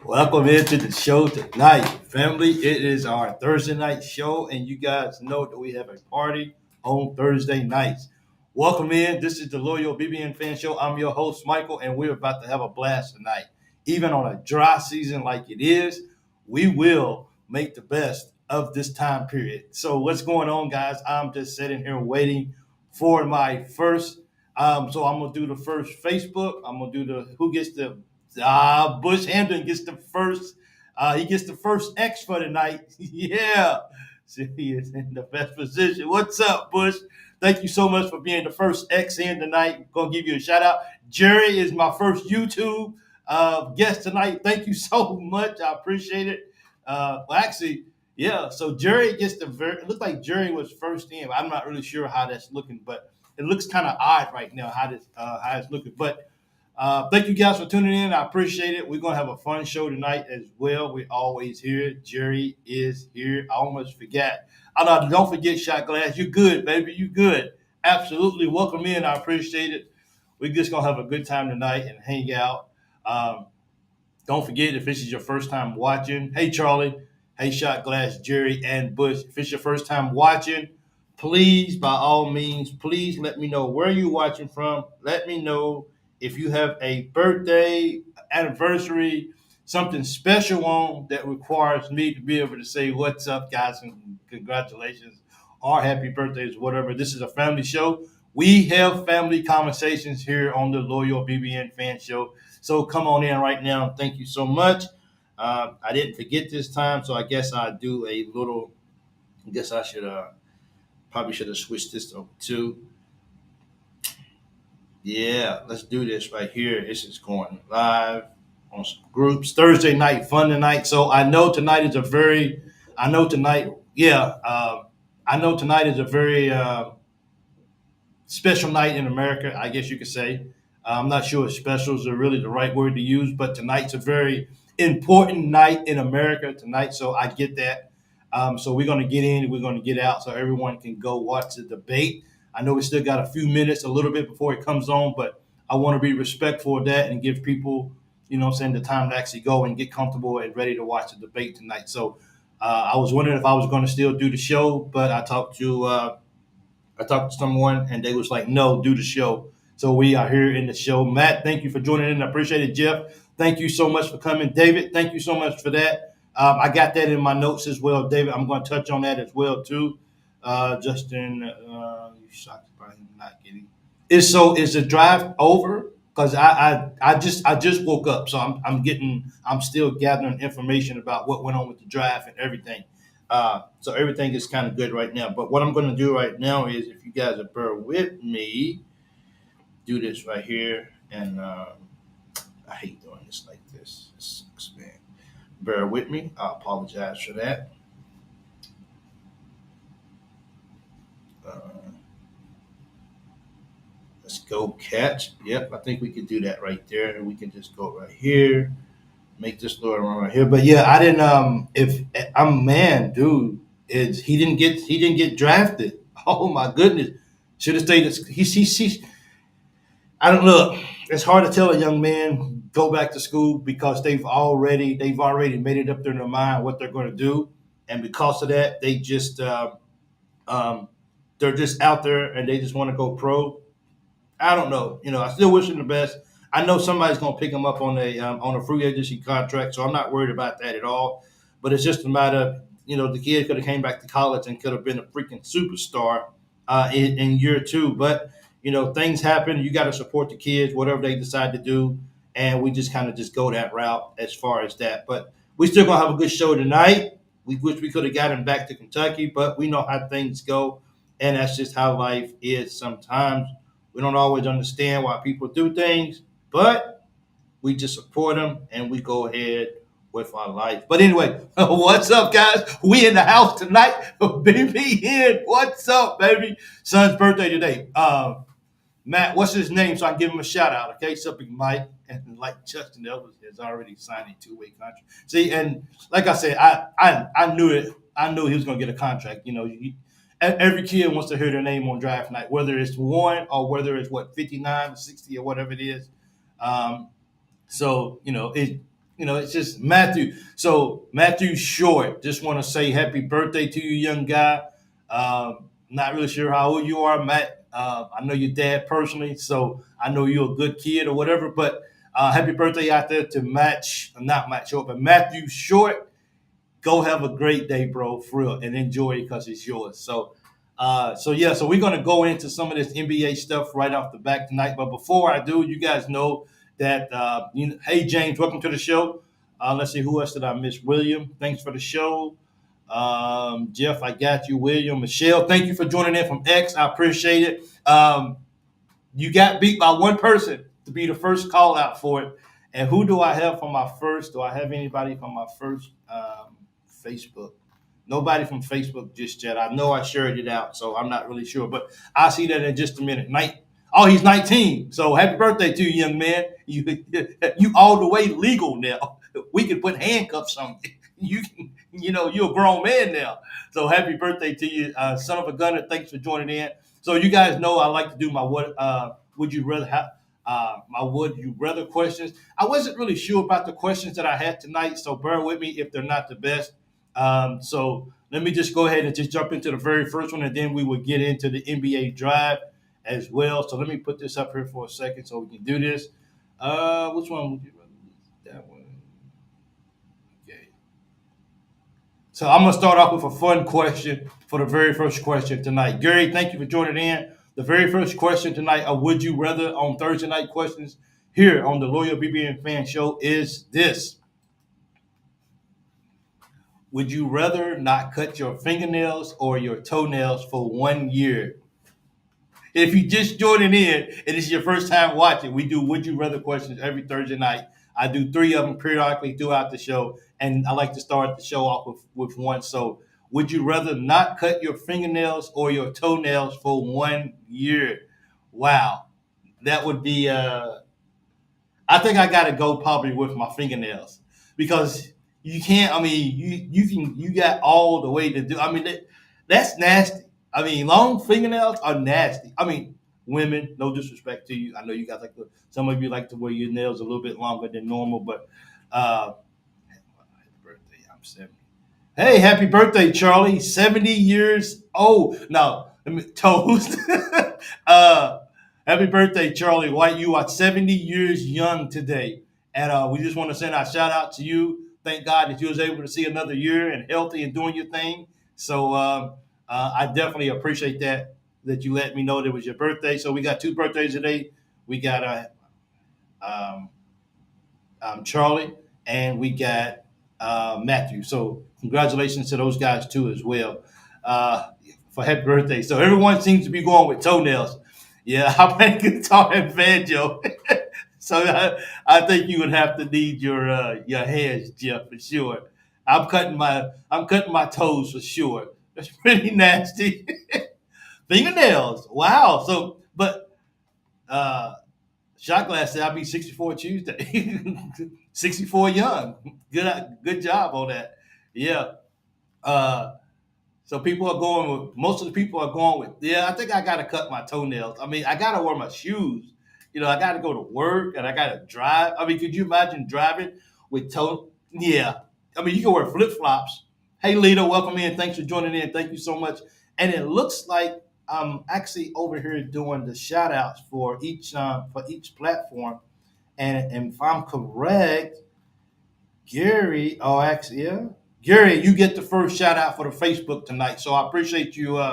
Welcome into the show tonight, family. It is our Thursday night show, and you guys know that we have a party on Thursday nights. Welcome in. This is the Loyal BBN Fan Show. I'm your host, Michael, and we're about to have a blast tonight. Even on a dry season like it is, we will make the best of this time period. So, what's going on, guys? I'm just sitting here waiting for my first so I'm gonna do the first Facebook. I'm gonna do the who gets the Bush Hampton gets the first. He gets the first X for the night. Yeah, so he is in the best position. What's up, Bush? Thank you so much for being the first X in tonight. Gonna give you a shout out. Jerry is my first YouTube guest tonight. Thank you so much. I appreciate it. Actually, yeah. So Jerry gets the very. It looked like Jerry was first in. I'm not really sure how that's looking, but it looks kind of odd right now how it's looking. But thank you guys for tuning in. I appreciate it. We're gonna have a fun show tonight as well. We're always here. Jerry is here. I almost forgot. I know. Don't forget, Shot Glass. You good, baby? You good? Absolutely. Welcome in. I appreciate it. We're just gonna have a good time tonight and hang out. Um, don't forget, if this is your first time watching, hey Charlie, hey Shot Glass, Jerry, and Bush. If it's your first time watching, please, by all means, please let me know where you're watching from. Let me know if you have a birthday, anniversary, something special on that requires me to be able to say what's up, guys, and congratulations, or happy birthdays, whatever. This is a family show. We have family conversations here on the Loyal BBN Fan Show. So come on in right now. Thank you so much. I didn't forget this time, so I guess I'll do a little. I guess I should probably should have switched this up too. Yeah, let's do this right here. This is going live on some groups. Thursday night, fun tonight. So I know tonight is a very, I know tonight, yeah, I know tonight is a very special night in America, I guess you could say. I'm not sure if specials are really the right word to use, but tonight's a very important night in America tonight. So I get that. So we're going to get in, we're going to get out so everyone can go watch the debate. I know we still got a few minutes, a little bit before it comes on, but I want to be respectful of that and give people, what I'm saying, the time to actually go and get comfortable and ready to watch the debate tonight. So I was wondering if I was going to still do the show, but I talked to someone and they was like, no, do the show. So we are here in the show. Matt, thank you for joining in. I appreciate it. Jeff, thank you so much for coming. David, thank you so much for that. I got that in my notes as well. David, I'm going to touch on that as well too. Justin, you shocked by him not getting. Is the drive over? Because I just woke up, so I'm still gathering information about what went on with the drive and everything. So everything is kind of good right now. But what I'm going to do right now is, if you guys will bear with me, do this right here. And I hate doing this like this. It sucks, man. Bear with me. I apologize for that. Uh, let's go catch. Yep, I think we can do that right there. And we can just go right here. Make this little run right here. But yeah, I didn't. If I'm man, dude, is he didn't get drafted. Oh my goodness, should have stayed. He. I don't look. It's hard to tell a young man go back to school because they've already made it up in their mind what they're going to do, and because of that, um, they're just out there and they just want to go pro. I don't know. I still wish him the best. I know somebody's going to pick him up on a free agency contract, so I'm not worried about that at all. But it's just a matter of, the kid could have came back to college and could have been a freaking superstar in year two. But things happen. You got to support the kids, whatever they decide to do, and we just kind of just go that route as far as that. But we still gonna have a good show tonight. We wish we could have gotten back to Kentucky, but we know how things go, and that's just how life is sometimes. We don't always understand why people do things, but we just support them and we go ahead with our life. But anyway, what's up, guys? We in the house tonight. BB what's up, baby? Son's birthday today. Matt, what's his name? So I can give him a shout out, okay? Something Mike, and like Justin Elvis has already signed a two-way contract. See, and like I said, I knew it. I knew he was gonna get a contract. Every kid wants to hear their name on draft night, whether it's one or whether it's 59 or 60 or whatever it is. So it's just Matthew. So Matthew Short, just want to say happy birthday to you, young guy. Not really sure how old you are, Matt. I know your dad personally, so I know you're a good kid or whatever. But happy birthday out there to not Matt Short, but Matthew Short. Go have a great day, bro, for real, and enjoy it because it's yours. So we're gonna go into some of this NBA stuff right off the back tonight. But before I do, you guys know that hey James, welcome to the show. Let's see who else did I miss. William, thanks for the show. Jeff, I got you. William, Michelle, thank you for joining in from X. I appreciate it. You got beat by one person to be the first call out for it. And who do I have for my first? Do I have anybody from my first Facebook? Nobody from Facebook just yet. I know I shared it out, so I'm not really sure. But I'll see that in just a minute. Oh, he's 19. So happy birthday to you, young man. You all the way legal now. We can put handcuffs on you. You're a grown man now. So happy birthday to you, son of a gunner. Thanks for joining in. So you guys know I like to do my would you rather have my would you rather questions. I wasn't really sure about the questions that I had tonight, so bear with me if they're not the best. So let me just go ahead and just jump into the very first one, and then we will get into the NBA drive as well. So let me put this up here for a second so we can do this. Which one would you rather? That one. Okay. So I'm gonna start off with a fun question for the very first question tonight. Gary, thank you for joining in. The very first question tonight, would you rather on Thursday night questions here on the Loyal BBN Fan Show is this. Would you rather not cut your fingernails or your toenails for 1 year? If you just joining in and it's your first time watching, we do Would You Rather questions every Thursday night. I do 3 of them periodically throughout the show, and I like to start the show off with one. So, would you rather not cut your fingernails or your toenails for 1 year? Wow, that would be. I think I got to go probably with my fingernails because you can't. I mean, you got all the way to do. I mean, that's nasty. I mean, long fingernails are nasty. I mean, women, no disrespect to you. I know you guys some of you like to wear your nails a little bit longer than normal, but happy birthday, I'm 70. Hey, happy birthday, Charlie. 70 years old. Now, let me toast. uh, Happy birthday, Charlie White. You are 70 years young today. And we just want to send our shout out to you. Thank God that you was able to see another year and healthy and doing your thing. So I definitely appreciate that you let me know that it was your birthday. So we got 2 birthdays today. We got um, Charlie and we got Matthew. So congratulations to those guys too as well for happy birthday. So everyone seems to be going with toenails. Yeah, I play guitar and banjo. So I think you would have to need your hands, Jeff, for sure. I'm cutting my toes for sure. That's pretty nasty. Fingernails. Wow. So, but Shot Glass said I'll be 64 Tuesday. 64 young. Good job on that. Yeah. Uh, so most of the people are going with, yeah, I think I got to cut my toenails. I mean, I got to wear my shoes. I got to go to work and I got to drive. I mean, could you imagine driving with Yeah. I mean, you can wear flip flops. Hey, Lito, welcome in. Thanks for joining in. Thank you so much. And it looks like I'm actually over here doing the shout outs for each platform. And if I'm correct, Gary, oh, actually, yeah. Gary, you get the first shout out for the Facebook tonight. So I appreciate you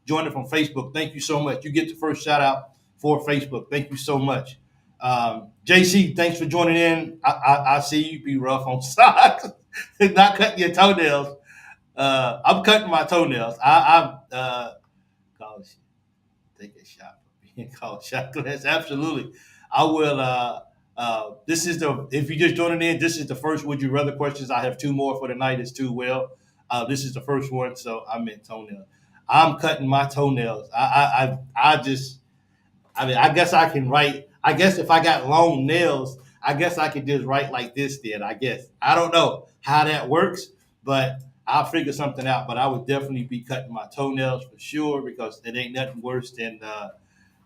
joining from Facebook. Thank you so much. You get the first shout out for Facebook. Thank you so much. JC, thanks for joining in. I see you be rough on socks, not cutting your toenails. I'm cutting my toenails. College, take a shot for being called shot glass. Absolutely. I will. If you just joining in, this is the first Would You Rather questions. I have 2 more for the night as too well. This is the first one, so I meant toenails. I'm cutting my toenails. I mean, I guess I can write. I guess if I got long nails, I guess I could just write like this then, I guess. I don't know how that works, but I'll figure something out. But I would definitely be cutting my toenails for sure because it ain't nothing worse than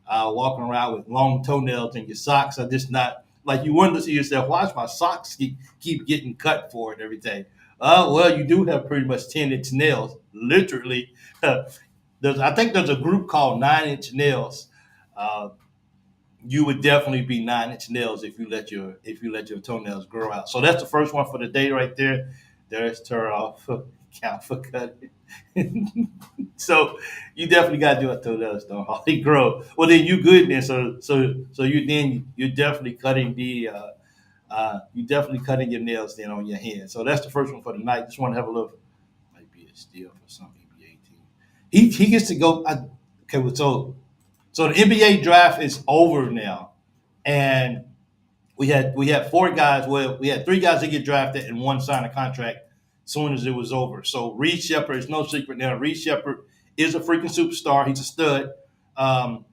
walking around with long toenails and your socks are just not like you wonder to yourself, why does my socks keep getting cut for it every day? Well, you do have pretty much 10-inch nails, literally. I think there's a group called 9-inch nails. Uh, you would definitely be 9-inch nails if you let your toenails grow out. So that's the first one for the day right there. There's turn off count for cutting. So you definitely got to do a toenails don't hardly grow. Well, then you good then. So you're definitely cutting you definitely cutting your nails then on your hand. So that's the first one for the night. Just want to have a look. Might be a steal for some NBA team. He gets to go. Okay, well, so the NBA draft is over now, and we had four guys. Well, we had three guys that get drafted and one signed a contract as soon as it was over. So Reed Sheppard is no secret now. Reed Sheppard is a freaking superstar. He's a stud. Um,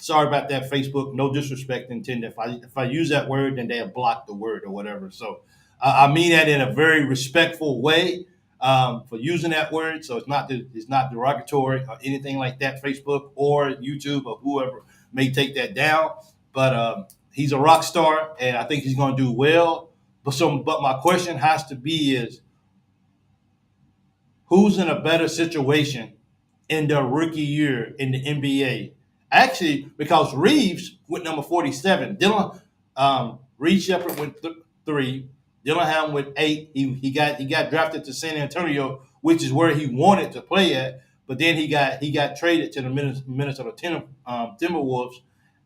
Sorry about that, Facebook. No disrespect intended. If I use that word, then they'll block the word or whatever. So I mean that in a very respectful way for using that word. So it's not derogatory or anything like that. Facebook or YouTube or whoever may take that down. But he's a rock star, and I think he's going to do well. But my question has to be is who's in a better situation in their rookie year in the NBA? Actually, because Reeves went number 47, Reed Sheppard went 3, Dillingham went 8. He got drafted to San Antonio, which is where he wanted to play at. But then he got traded to the Minnesota Timberwolves,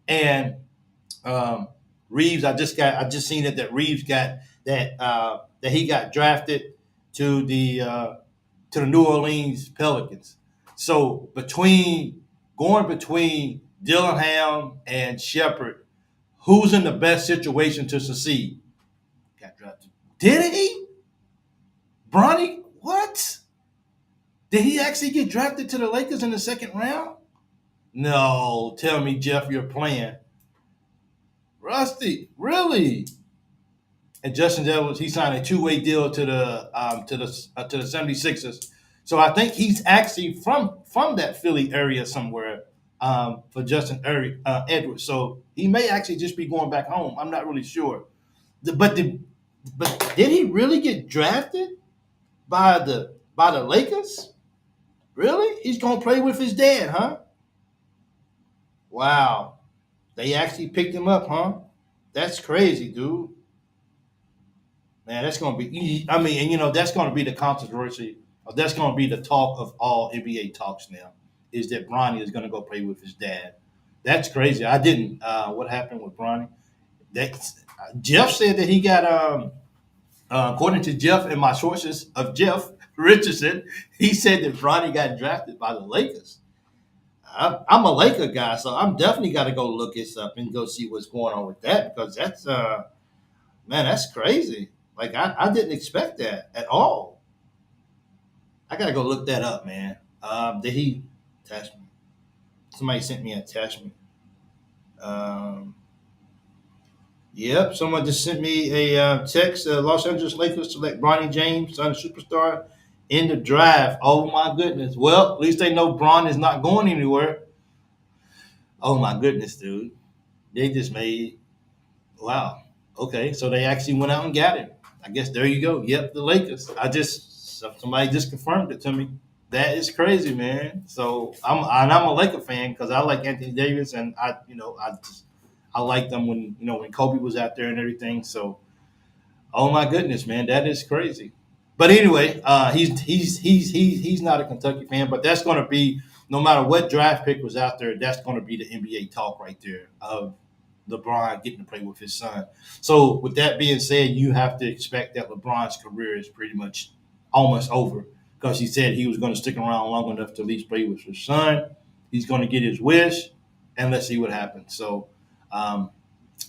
and Reeves. I just seen it that Reeves got that he got drafted to the New Orleans Pelicans. So going between Dillingham and Sheppard, who's in the best situation to succeed? Got drafted. Did he? Bronny? What? Did he actually get drafted to the Lakers in the second round? No. Tell me, Jeff, you're playing. Rusty, really? And Justin Edwards, he signed a two-way deal to the 76ers. So I think he's actually from that Philly area somewhere for Edwards. So he may actually just be going back home. I'm not really sure. But did he really get drafted by the Lakers? Really? He's gonna play with his dad, huh? Wow. They actually picked him up, huh? That's crazy, dude. Man, that's going to be. I mean, and that's going to be the controversy. Or that's going to be the talk of all NBA talks now. Is that Bronny is going to go play with his dad? That's crazy. I didn't. What happened with Bronny? That Jeff said that he got. According to Jeff and my sources of Jeff Richardson, he said that Bronny got drafted by the Lakers. I'm a Laker guy, so I'm definitely got to go look this up and go see what's going on with that because that's man, that's crazy. Like I didn't expect that at all. I gotta go look that up, man. Did he attach me? Somebody sent me an attachment. Um, yep, someone just sent me a text. Los Angeles Lakers select Bronny James, son of superstar, in the draft. Oh my goodness. Well, at least they know Bron is not going anywhere. Oh my goodness, dude. They just made wow. Okay, so they actually went out and got him. I guess there you go. Yep, the Lakers. Somebody just confirmed it to me. That is crazy, man. So I'm a Laker fan because I like Anthony Davis and I liked them when Kobe was out there and everything. So oh my goodness, man, that is crazy. But anyway, he's not a Kentucky fan, but that's going to be no matter what draft pick was out there, that's going to be the NBA talk right there of LeBron getting to play with his son. So with that being said, you have to expect that LeBron's career is pretty much almost over because he said he was going to stick around long enough to at least play with his son. He's going to get his wish, and let's see what happens. So um,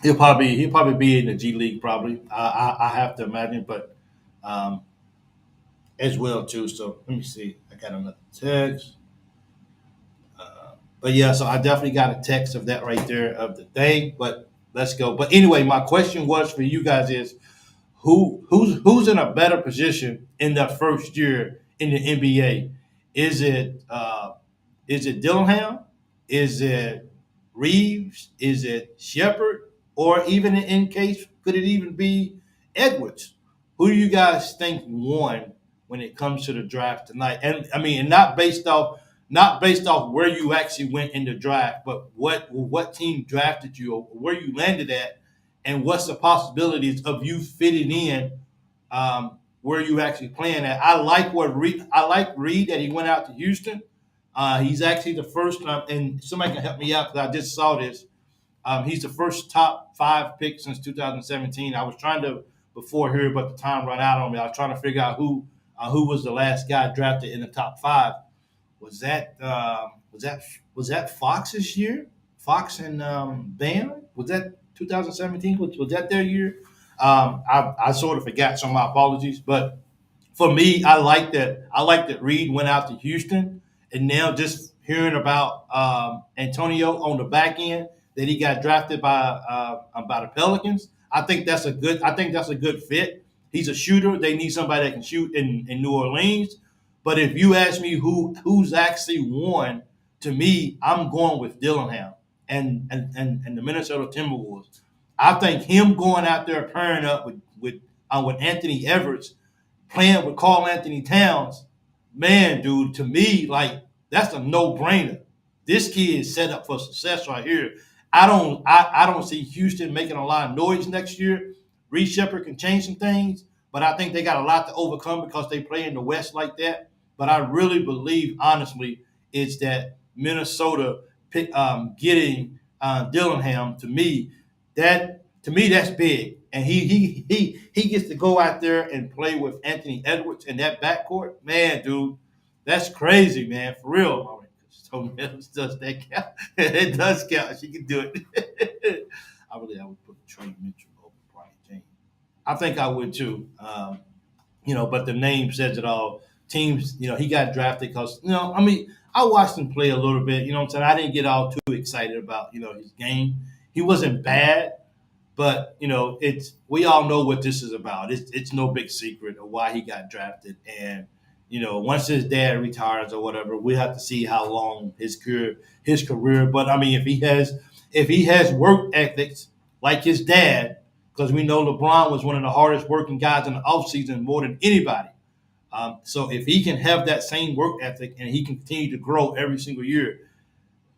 he'll probably be in the G League probably. I have to imagine, but um, as well too. So let me see. I got another text. But yeah, so I definitely got a text of that right there of the thing. But let's go. But anyway, my question was for you guys is who's in a better position in their first year in the NBA? Is it Dillingham? Is it Reeves? Is it Sheppard? or even in case could it even be Edwards? Who do you guys think won when it comes to the draft tonight? And I mean, and not based off where you actually went in the draft, but what team drafted you or where you landed at, and what's the possibilities of you fitting in where you actually playing at. I like Reed that he went out to Houston. He's actually the first, and somebody can help me out because I just saw this. He's the first top 5 pick since 2017. I was trying to before here, but the time ran out on me. I was trying to figure out who was the last guy drafted in the top 5. Was that Fox's year? Fox and Bam? Was that 2017? Was that their year? I sort of forgot, so my apologies. But for me, I like that. I like that Reed went out to Houston, and now just hearing about Antonio on the back end that he got drafted by the Pelicans. I think that's a good fit. He's a shooter. They need somebody that can shoot in New Orleans. But if you ask me who's actually won, to me, I'm going with Dillingham and the Minnesota Timberwolves. I think him going out there pairing up with Anthony Edwards, playing with Karl Anthony Towns, man, dude, to me, like that's a no brainer. This kid is set up for success right here. I don't see Houston making a lot of noise next year. Reed Sheppard can change some things, but I think they got a lot to overcome because they play in the West like that. But I really believe, honestly, it's that Minnesota getting Dillingham to me that's big, and he gets to go out there and play with Anthony Edwards in that backcourt. Man, dude, that's crazy, man, for real. So Mills does that count? It does count. She can do it. I would put Trey Mitchell over Brian James. I think I would too. But the name says it all. Teams, he got drafted because, I mean, I watched him play a little bit. You know what I'm saying? I didn't get all too excited about, his game. He wasn't bad, but it's we all know what this is about. It's no big secret of why he got drafted. And once his dad retires or whatever, we have to see how long his career. But I mean, if he has work ethics like his dad, because we know LeBron was one of the hardest working guys in the offseason more than anybody. So if he can have that same work ethic and he can continue to grow every single year,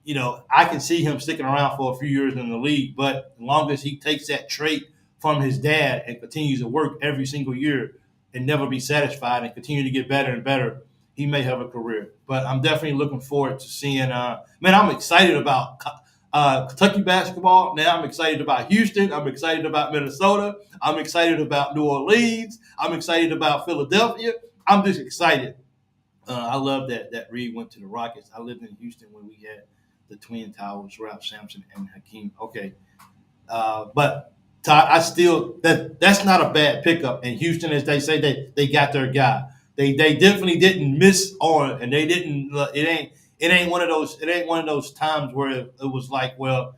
I can see him sticking around for a few years in the league. But as long as he takes that trait from his dad and continues to work every single year and never be satisfied and continue to get better and better, he may have a career. But I'm definitely looking forward to seeing. I'm excited about Kentucky basketball. Now I'm excited about Houston. I'm excited about Minnesota. I'm excited about New Orleans. I'm excited about Philadelphia. I'm just excited. I love that Reed went to the Rockets. I lived in Houston when we had the Twin Towers, Ralph Sampson and Hakeem. Okay. But I still that's not a bad pickup. And Houston, as they say, they got their guy. They definitely didn't miss on, and they didn't. It ain't one of those times where it was like, well,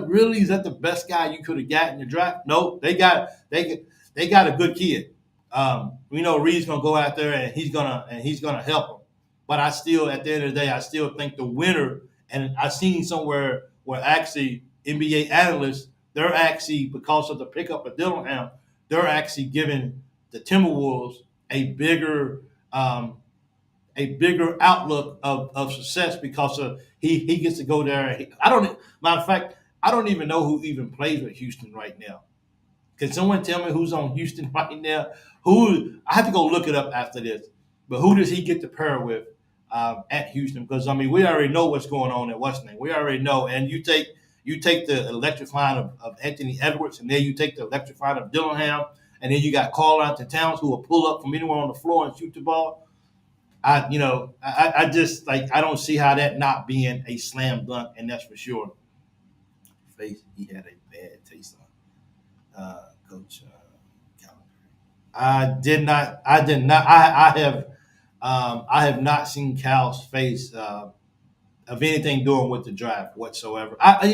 really, is that the best guy you could have got in the draft? No, they got a good kid. We know Reed's gonna go out there and he's gonna help them. But I still, at the end of the day, I still think the winner. And I seen somewhere where actually NBA analysts, they're actually, because of the pickup of Dillingham, they're actually giving the Timberwolves a bigger outlook of success because of he gets to go there. Matter of fact, I don't even know who even plays with Houston right now. Can someone tell me who's on Houston right now? I have to go look it up after this. But who does he get to pair with at Houston? Because I mean, we already know what's going on at Washington. We already know. And you take the electrifying of Anthony Edwards, and then you take the electrifying of Dillingham, and then you got Karl Anthony Towns who will pull up from anywhere on the floor and shoot the ball. I just like I don't see how that not being a slam dunk, and that's for sure. Face he had a bad taste on. Coach I did not. I did not. I have not seen Cal's face of anything doing with the draft whatsoever. I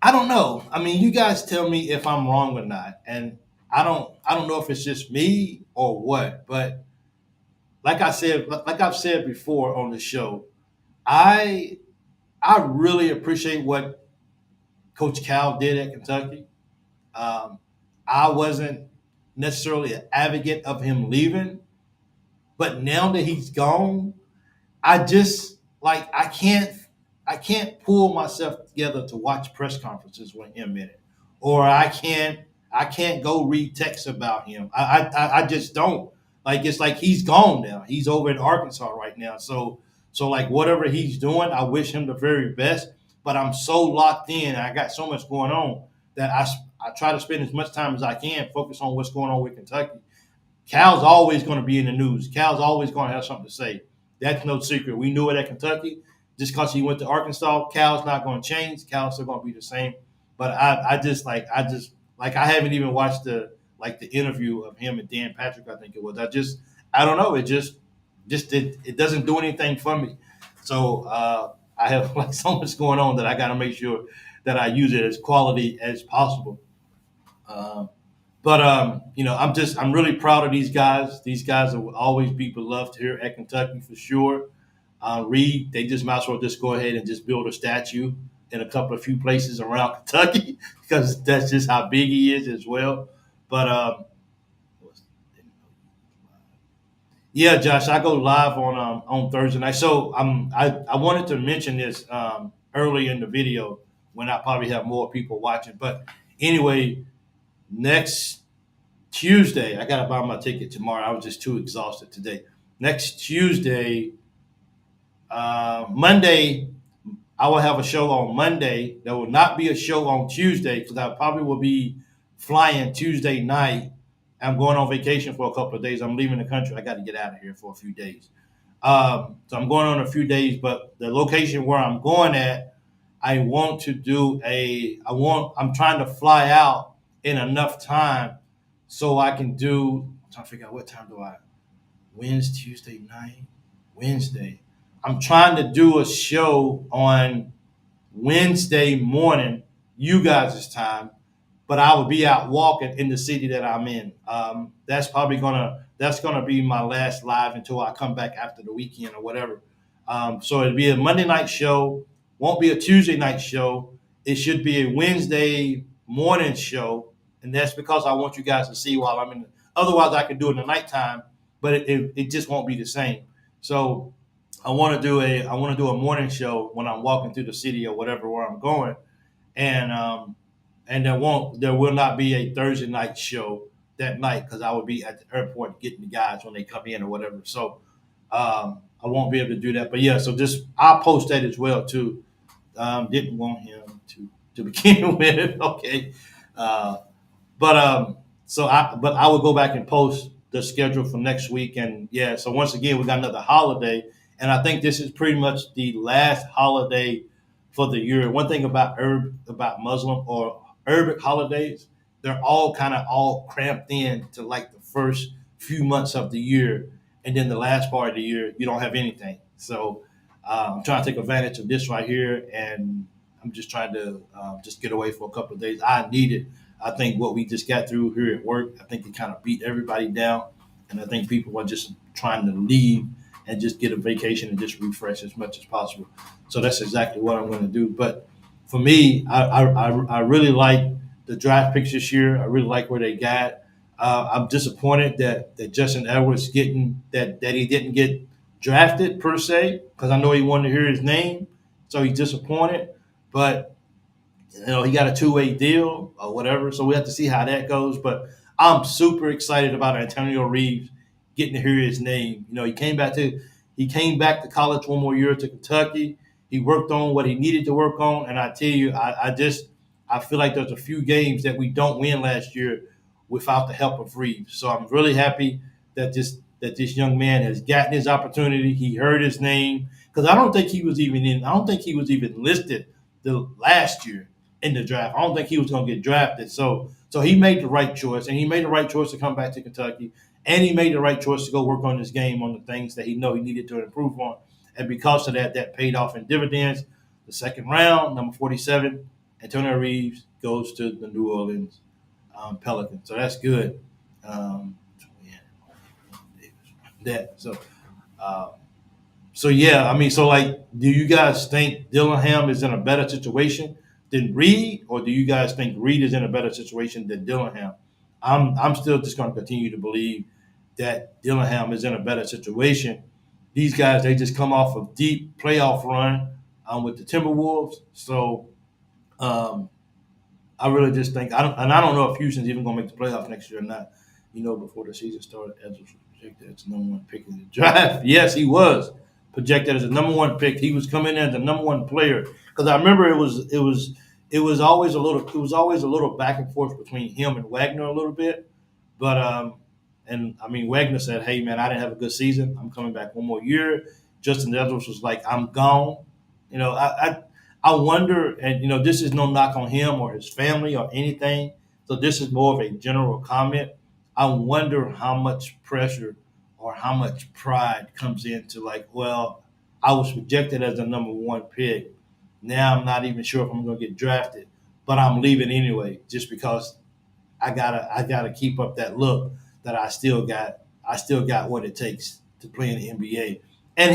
don't know. I mean, you guys tell me if I'm wrong or not, and I don't know if it's just me or what. But like I've said before on the show, I really appreciate what Coach Cal did at Kentucky. Um, I wasn't necessarily an advocate of him leaving, but now that he's gone, I just like I can't pull myself together to watch press conferences with him in it, or I can't go read texts about him. I just don't like. It's like he's gone now. He's over in Arkansas right now. So like whatever he's doing, I wish him the very best. But I'm so locked in. I got so much going on that I try to spend as much time as I can focus on what's going on with Kentucky. Cal's always going to be in the news. Cal's always going to have something to say. That's no secret. We knew it at Kentucky. Just because he went to Arkansas, Cal's not going to change. Cal's still going to be the same. But I haven't even watched the interview of him and Dan Patrick. I think it was. I don't know. It doesn't do anything for me. So I have like so much going on that I got to make sure that I use it as quality as possible. Um, I'm really proud of these guys. These guys will always be beloved here at Kentucky for sure. Reed, they just might as well just go ahead and just build a statue in a couple of few places around Kentucky because that's just how big he is as well. But yeah, Josh, I go live on Thursday night. So I wanted to mention this early in the video when I probably have more people watching. But anyway, next Tuesday, I gotta buy my ticket tomorrow. I was just too exhausted today. Next Tuesday, Monday, I will have a show on Monday. There will not be a show on Tuesday because I probably will be flying Tuesday night. I'm going on vacation for a couple of days. I'm leaving the country. I got to get out of here for a few days. So I'm going on a few days, but the location where I'm going at, I'm trying to fly out in enough time so I can do. I'm trying to figure out what time do I. Wednesday, Tuesday night, Wednesday. I'm trying to do a show on Wednesday morning, you guys' time, but I will be out walking in the city that I'm in. That's gonna be my last live until I come back after the weekend or whatever. So it'll be a Monday night show, won't be a Tuesday night show. It should be a Wednesday morning show, and that's because I want you guys to see while I'm in. Otherwise, I can do it in the nighttime, but it just won't be the same. So I want to do a morning show when I'm walking through the city or whatever where I'm going, and there will not be a Thursday night show that night because I will be at the airport getting the guys when they come in or whatever. So I won't be able to do that. But yeah, so just I'll post that as well too. Didn't want him to begin with. Okay, uh, but I will go back and post the schedule for next week. And yeah, so once again, we got another holiday, and I think this is pretty much the last holiday for the year. One thing about Muslim or Arabic holidays, they're all kind of all cramped in to like the first few months of the year, and then the last part of the year you don't have anything. So I'm trying to take advantage of this right here, and I'm just trying to just get away for a couple of days. I need it. I think what we just got through here at work, I think it kind of beat everybody down, and I think people are just trying to leave and just get a vacation and just refresh as much as possible. So that's exactly what I'm going to do. But for me, I really like the draft picks this year. I really like where they got. I'm disappointed that Justin Edwards that he didn't get drafted per se because I know he wanted to hear his name, so he's disappointed. But he got a two-way deal or whatever, so we have to see how that goes. But I'm super excited about Antonio Reeves getting to hear his name. He came back to college one more year to Kentucky. He worked on what he needed to work on, and I tell you, I feel like there's a few games that we don't win last year without the help of Reeves. So I'm really happy that this young man has gotten his opportunity. He heard his name because I don't think he was even in. I don't think he was even listed the last year in the draft. I don't think he was going to get drafted. So he made the right choice, and he made the right choice to come back to Kentucky, and he made the right choice to go work on his game on the things that he needed to improve on. And because of that, that paid off in dividends. The second round, number 47, Antonio Reeves goes to the New Orleans Pelicans. So that's good. That so. Uh, so yeah, I mean, so like, do you guys think Dillingham is in a better situation than Reed, or do you guys think Reed is in a better situation than Dillingham? I'm still just going to continue to believe that Dillingham is in a better situation. These guys, they just come off a deep playoff run with the Timberwolves. So um, I really just think I don't know if Houston's even going to make the playoffs next year or not. Before the season started, Edwards was projected as the number one pick in the draft. Yes, he was projected as the number one pick. He was coming in as the number one player because I remember it was always a little back and forth between him and Wagner a little bit, but and I mean Wagner said, "Hey man, I didn't have a good season. I'm coming back one more year." Justin Edwards was like, "I'm gone." You know, I wonder, and this is no knock on him or his family or anything. So this is more of a general comment. I wonder how much pressure or how much pride comes into like, well, I was rejected as the number one pick. Now I'm not even sure if I'm going to get drafted, but I'm leaving anyway, just because I gotta keep up that look that I still got what it takes to play in the NBA. And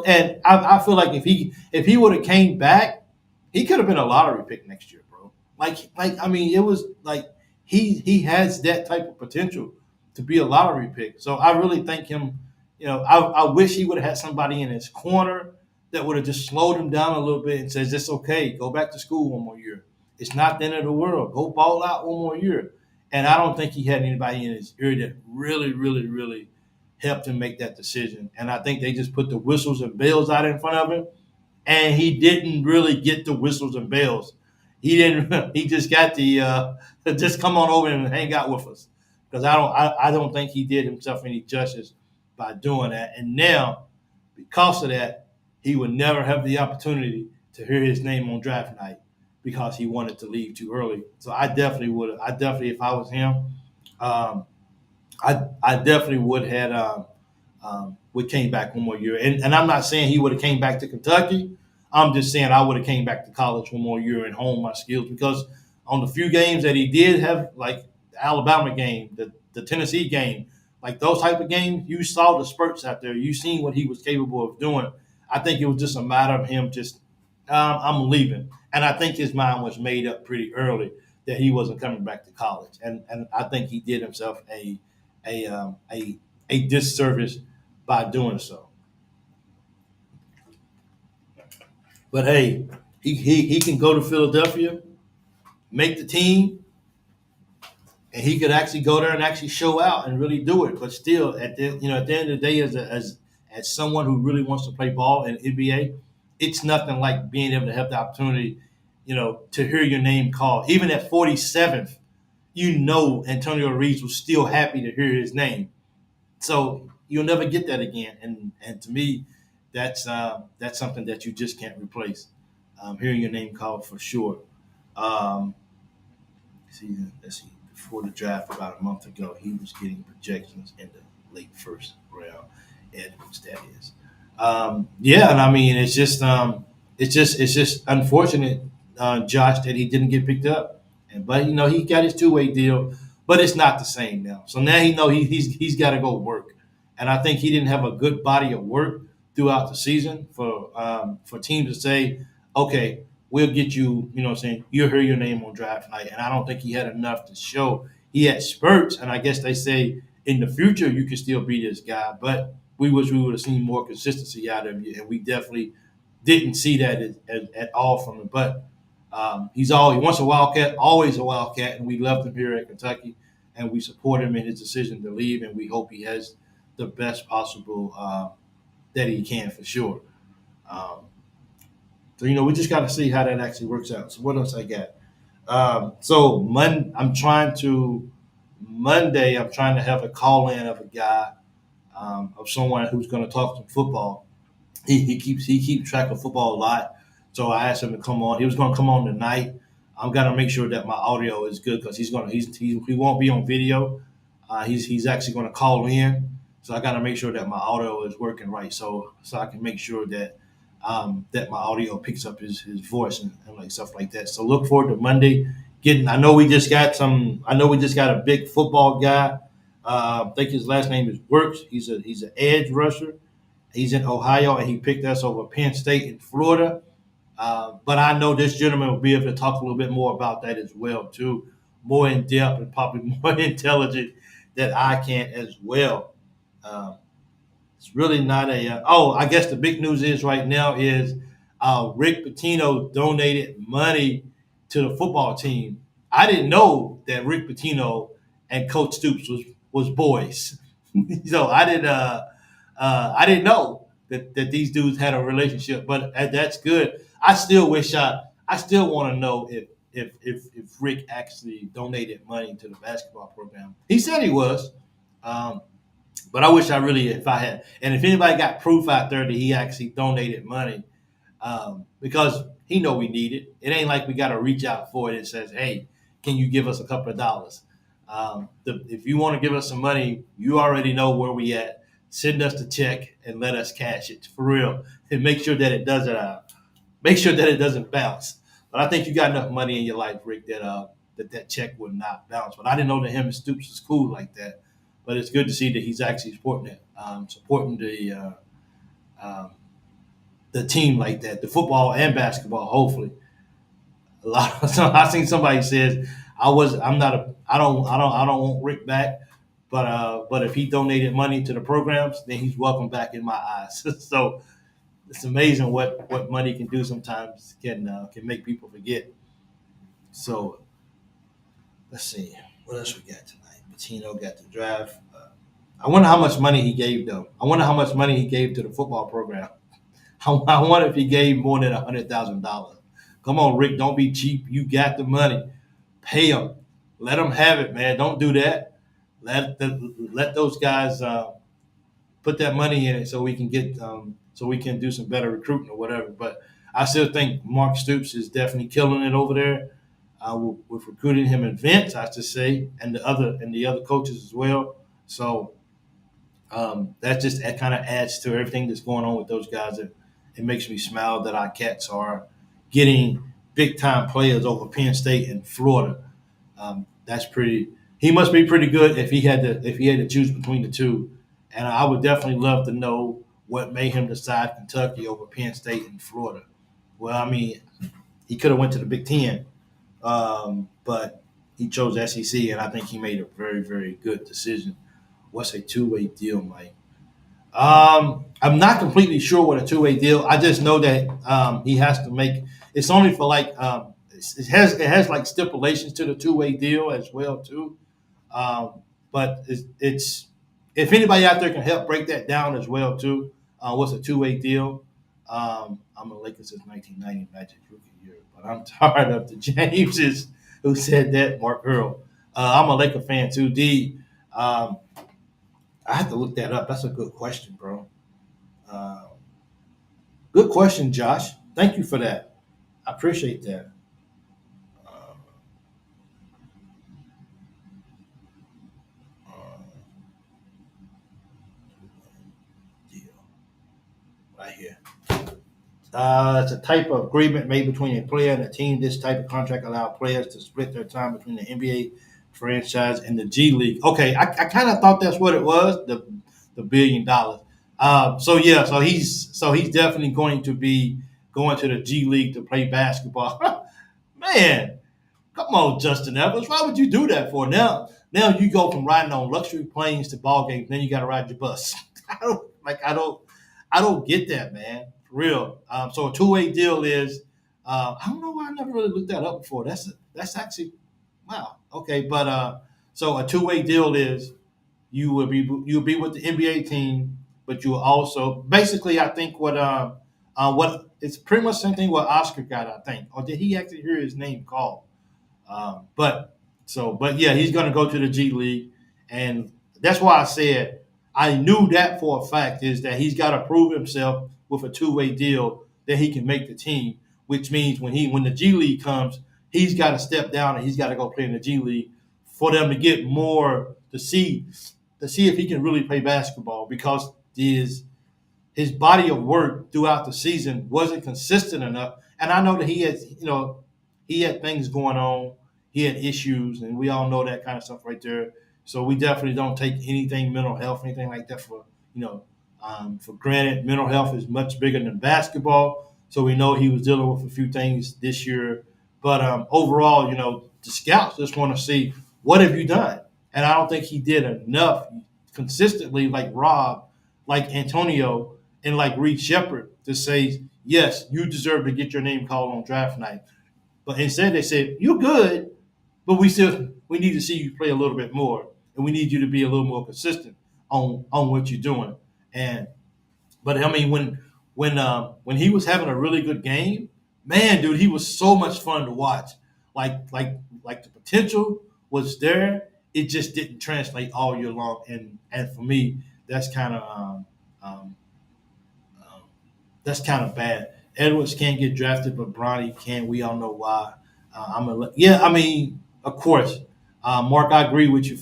and I feel like if he would have came back, he could have been a lottery pick next year, bro. Like I mean, it was like he has that type of potential to be a lottery pick. So I really think him. I wish he would have had somebody in his corner that would have just slowed him down a little bit and says, "It's okay. Go back to school one more year. It's not the end of the world. Go ball out one more year." And I don't think he had anybody in his ear that really, really, really helped him make that decision. And I think they just put the whistles and bells out in front of him, and he didn't really get the whistles and bells. He didn't. He just got the just come on over and hang out with us, because I don't think he did himself any justice by doing that. And now, because of that, he would never have the opportunity to hear his name on draft night because he wanted to leave too early. So I definitely would. I definitely, if I was him, um, I definitely would came back one more year. And I'm not saying he would have came back to Kentucky. I'm just saying I would have came back to college one more year and honed my skills, because on the few games that he did have, like the Alabama game, the Tennessee game, like those type of games, you saw the spurts out there. You seen what he was capable of doing. I think it was just a matter of him just, I'm leaving. And I think his mind was made up pretty early that he wasn't coming back to college. And I think he did himself a disservice by doing so. But hey, he can go to Philadelphia, make the team, and he could actually go there and actually show out and really do it. But still, at the end of the day, as someone who really wants to play ball in NBA, it's nothing like being able to have the opportunity, to hear your name called. Even at 47th, Antonio Reeves was still happy to hear his name. So you'll never get that again. And to me, that's something that you just can't replace. Hearing your name called for sure. Um, let's see. Before the draft, about a month ago, he was getting projections in the late first round. Edwards, that is. Yeah, and I mean, it's just unfortunate, Josh, that he didn't get picked up. But he got his two-way deal, but it's not the same now. So now he's got to go work, and I think he didn't have a good body of work throughout the season for teams to say, okay, we'll get you. You know what I'm saying, you'll hear your name on draft night, and I don't think he had enough to show. He had spurts, and I guess they say in the future you can still be this guy, but we wish we would have seen more consistency out of you, and we definitely didn't see that at all from him. But he's once a Wildcat, always a Wildcat, and we loved him here at Kentucky, and we support him in his decision to leave, and we hope he has the best possible that he can for sure. Um, so we just got to see how that actually works out. So what else I got? So Monday. I'm trying to have a call in of a guy, of someone who's going to talk some football. He keeps track of football a lot. So I asked him to come on. He was going to come on tonight. I'm gonna make sure that my audio is good, because he won't be on video. He's actually going to call in. So I got to make sure that my audio is working right, so I can make sure that my audio picks up his voice and like stuff like that. So look forward to Monday. I know we just got a big football guy. I think his last name is Works. He's an edge rusher. He's in Ohio, and he picked us over Penn State in Florida. But I know this gentleman will be able to talk a little bit more about that as well, too, more in depth and probably more intelligent than I can as well. Um, it's really not a. I guess the big news is right now is Rick Pitino donated money to the football team. I didn't know that Rick Pitino and Coach Stoops was boys, so I didn't know that these dudes had a relationship. But that's good. I still want to know if Rick actually donated money to the basketball program. He said he was. Um, but I wish I really, if I had, and if anybody got proof out there that he actually donated money, because he know we need it. It ain't like we got to reach out for it. It says, hey, can you give us a couple of dollars? If you want to give us some money, you already know where we at. Send us the check and let us cash it for real, and make sure that it doesn't bounce. But I think you got enough money in your life, Rick, that check would not bounce. But I didn't know that him and Stoops was cool like that. But it's good to see that he's actually supporting it, supporting um, the team like that, the football and basketball. Hopefully, a lot. So I seen somebody says I don't want Rick back, but if he donated money to the programs, then he's welcome back in my eyes. So it's amazing what money can do. Sometimes can make people forget. So let's see what else we got tonight. Patino got the draft. I wonder how much money he gave though. I wonder how much money he gave to the football program. I wonder if he gave more than $100,000. Come on, Rick, don't be cheap. You got the money. Pay them. Let them have it, man. Don't do that. Let those guys put that money in it so we can so we can do some better recruiting or whatever. But I still think Mark Stoops is definitely killing it over there. With recruiting him in Vince, I should say, and the other coaches as well. So that just kind of adds to everything that's going on with those guys. It makes me smile that our cats are getting big time players over Penn State and Florida. That's pretty. He must be pretty good if he had to choose between the two. And I would definitely love to know what made him decide Kentucky over Penn State and Florida. Well, I mean, he could have went to the Big Ten, but he chose SEC, and I think he made a very, very good decision. What's a two-way deal, Mike? I'm not completely sure what a two-way deal. I just know that he has to make. It's only for like it has like stipulations to the two-way deal as well too. But it's if anybody out there can help break that down as well too. What's a two-way deal? I'm a Lakers since 1990 Magic rookie year, but I'm tired of the Jameses who said that. Mark Earl. I'm a Laker fan too. Um, I have to look that up. That's a good question, bro. Uh, Good question, Josh. Thank you for that. I appreciate that. Uh, uh, deal right here. It's a type of agreement made between a player and a team. This type of contract allows players to split their time between the NBA franchise and the G League. Okay, I kind of thought that's what it was. The $1 billion. So yeah, so he's definitely going to be going to the G League to play basketball. Man, come on, Justin Evans. Why would you do that for? Now you go from riding on luxury planes to ball games. Then you got to ride your bus. I don't like. I don't get that, man. For real. So a two-way deal is. I don't know why I never really looked that up before. That's actually wow. Okay, but so a two-way deal is you'll be with the NBA team, but you will also basically I think what it's pretty much the same thing what Oscar got. I think, or did he actually hear his name called? But but yeah, he's going to go to the G League, and that's why I said I knew that for a fact is that he's got to prove himself with a two-way deal that he can make the team. Which means when the G League comes, he's got to step down and he's got to go play in the G League for them to get more to see if he can really play basketball because his body of work throughout the season wasn't consistent enough. And I know that he had things going on, he had issues, and we all know that kind of stuff right there. So we definitely don't take anything mental health, anything like that for granted. Mental health is much bigger than basketball. So we know he was dealing with a few things this year. But overall, the scouts just want to see what have you done, and I don't think he did enough consistently, like Rob, like Antonio, and like Reed Sheppard to say yes, you deserve to get your name called on draft night. But instead, they said you're good, but we need to see you play a little bit more, and we need you to be a little more consistent on what you're doing. And but I mean, when he was having a really good game, man, dude, he was so much fun to watch. Like the potential was there. It just didn't translate all year long. And for me, that's kind of um, um, that's kind of bad. Edwards can't get drafted, but Bronny can. We all know why. Yeah. I mean, of course, Mark, I agree with you.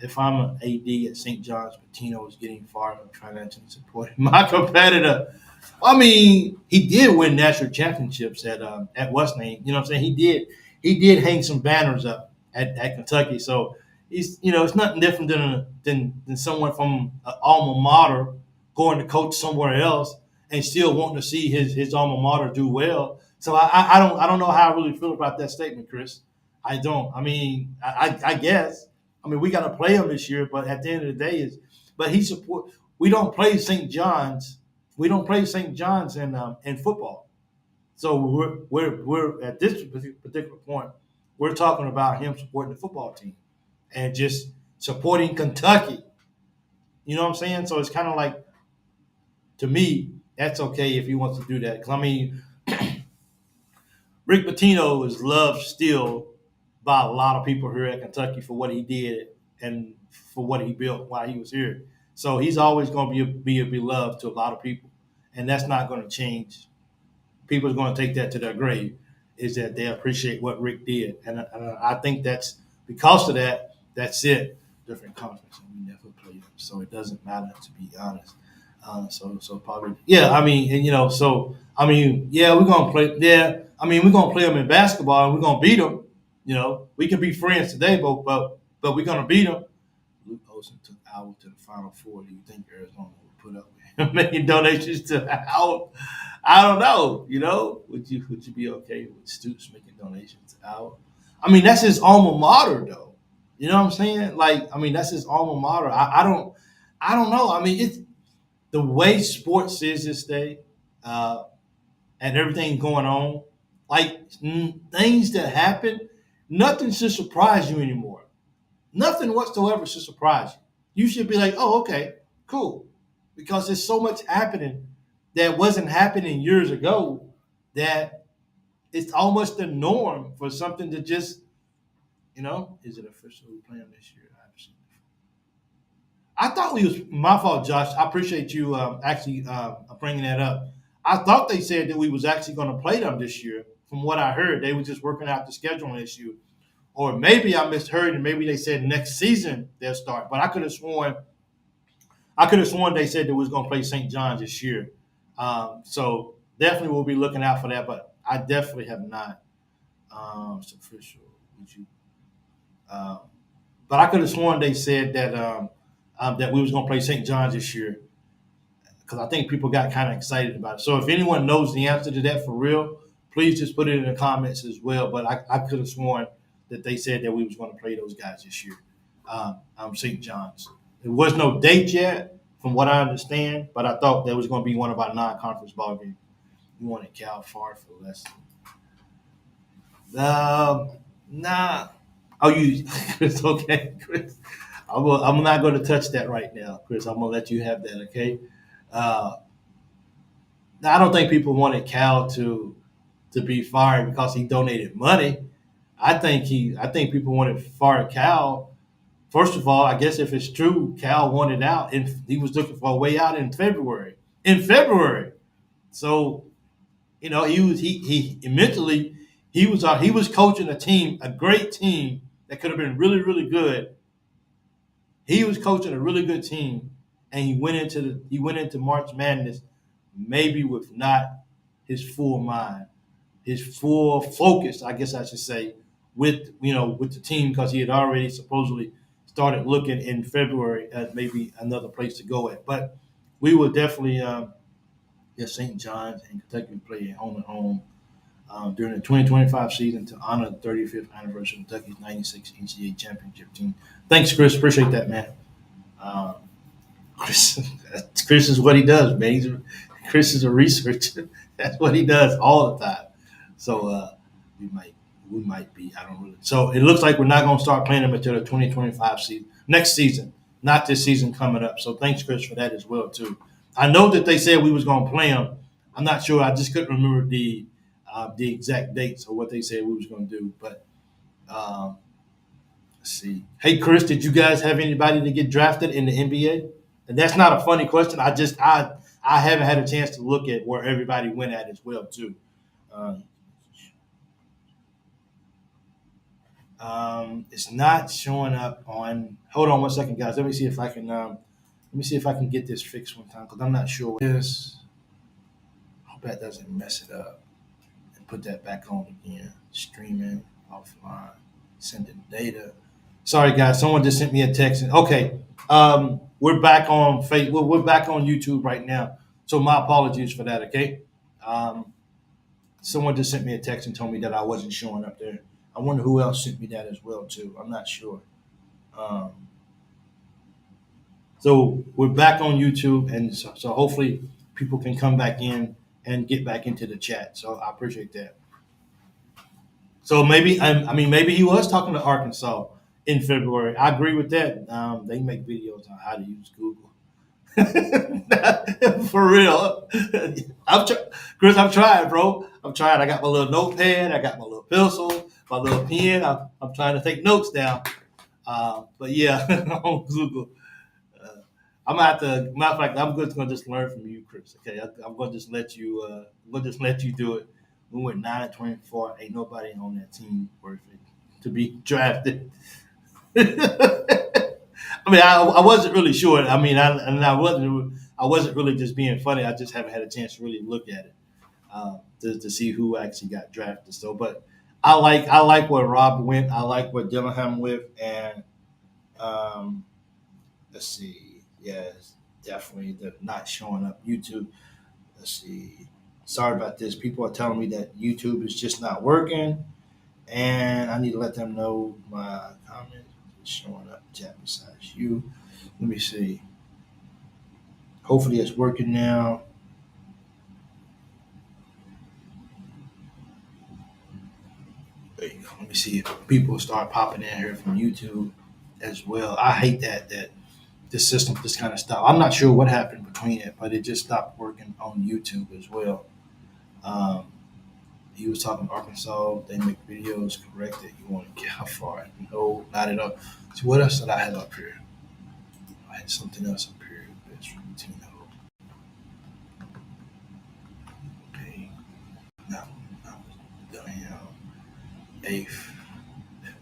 If I'm an AD at St. John's, Pitino is getting fired from financially supporting my competitor. I mean, he did win national championships at what's name. You know what I'm saying? He did hang some banners up at Kentucky. So it's nothing different than someone from an alma mater going to coach somewhere else and still wanting to see his alma mater do well. So I don't know how I really feel about that statement, Chris. I don't. I mean, I guess. I mean, we got to play him this year, but at the end of the day, but he support. We don't play St. John's. We don't play St. John's in football. So we're at this particular point, we're talking about him supporting the football team and just supporting Kentucky. You know what I'm saying? So it's kind of like, to me, that's okay if he wants to do that. Because I mean, Rick Pitino is loved still by a lot of people here at Kentucky for what he did and for what he built while he was here. So he's always going to be a beloved to a lot of people, and that's not going to change. People are going to take that to their grave. Is that they appreciate what Rick did, and I think that's because of that. That's it. Different conference, and we never played them, so it doesn't matter, to be honest. So probably, yeah. I mean, and so I mean, yeah, we're gonna play. Yeah, I mean, we're gonna play them in basketball, and we're gonna beat them. We can be friends today, but we're gonna beat them. Luke Olson took Iowa to the Final Four. Do you think Arizona would put up with him making donations to Iowa? I don't know. Would you be okay with Stoops making donations to Iowa? I mean, that's his alma mater, though. You know what I'm saying? Like, I mean, that's his alma mater. I don't know. I mean, it's the way sports is this day, and everything going on. Like things that happen, nothing should surprise you anymore. Nothing whatsoever should surprise you. You should be like, oh, okay, cool. Because there's so much happening that wasn't happening years ago that it's almost the norm for something to just, is it official we playing this year? I thought we was my fault, Josh. I appreciate you actually bringing that up. I thought they said that we was actually going to play them this year. From what I heard, they were just working out the scheduling issue, or maybe I misheard, and maybe they said next season they'll start. But I could have sworn they said that we was going to play St. John's this year. So definitely we'll be looking out for that. But I definitely have not. It's official. Would you? But I could have sworn they said that we was going to play St. John's this year, because I think people got kind of excited about it. So if anyone knows the answer to that for real, please just put it in the comments as well. But I could have sworn that they said that we was going to play those guys this year, St. John's. There was no date yet, from what I understand, but I thought that was going to be one of our non-conference ball games. We wanted Cal far for less. Nah. Oh, you, Chris? Okay, Chris. I'm not going to touch that right now, Chris. I'm going to let you have that, okay? Uh, I don't think people wanted Cal to be fired because he donated money. I think people wanted to fire Cal. First of all, I guess if it's true, Cal wanted out, and he was looking for a way out in February. So he mentally he was coaching a team, a great team that could have been really, really good. He was coaching a really good team, and he went into March Madness maybe with not his full mind, his full focus, I guess I should say, with the team, because he had already supposedly started looking in February at maybe another place to go at. But we will definitely Yes, St. John's and Kentucky played home and home during the 2025 season to honor the 35th anniversary of Kentucky's 96 NCAA championship team. Thanks, Chris. Appreciate that, man. Um, Chris, Chris is what he does, man. Chris is a researcher. That's what he does all the time. So we might we might be. I don't really. So it looks like we're not going to start playing them until the 2025 season, next season, not this season coming up. So thanks, Chris, for that as well too. I know that they said we was going to play them. I'm not sure. I just couldn't remember the exact dates or what they said we was going to do. But um, let's see. Hey, Chris, did you guys have anybody to get drafted in the NBA? And that's not a funny question. I haven't had a chance to look at where everybody went at as well too. Uh, it's not showing up on. Hold on one second, guys. Let me see if I can. Let me see if I can get this fixed one time because I'm not sure what this. Hope that doesn't mess it up. And put that back on again. Streaming offline, sending data. Sorry, guys. Someone just sent me a text. Okay, we're back on Facebook. We're back on YouTube right now. So my apologies for that. Okay. Um, Someone just sent me a text and told me that I wasn't showing up there. I wonder who else sent me that as well too. I'm not sure. Um, so we're back on YouTube, and so hopefully people can come back in and get back into the chat. So I appreciate that. So maybe I mean maybe he was talking to Arkansas in February. I agree with that. They make videos on how to use Google. For real. Chris, I'm trying, bro. I'm trying. I got my little notepad. I got my little pencil, my little pen. I'm trying to take notes down. But yeah, on Google. Uh, I'm gonna have to. Matter of fact, I'm just gonna just learn from you, Chris. Okay, I'm gonna just let you. I'm gonna just let you do it. We went 9-24. Ain't nobody on that team worth it to be drafted. I mean, I wasn't really sure. I mean, I wasn't really just being funny. I just haven't had a chance to really look at it to see who actually got drafted. So, but I like where Rob went. I like where Dillingham went, and um, let's see. Yes, definitely the not showing up YouTube. Let's see. Sorry about this. People are telling me that YouTube is just not working, and I need to let them know my comments is showing up. Chat besides you. Let me see. Hopefully it's working now. There you go. Let me see if people start popping in here from YouTube as well. I hate that the system just kind of stopped. I'm not sure what happened between it, but it just stopped working on YouTube as well. Um, he was talking Arkansas. They make videos corrected. You want to get how far? No, not at all. So what else did I have up here? I had something else up here. It's from Pitino. Okay. No, no. Dillingham. Eighth.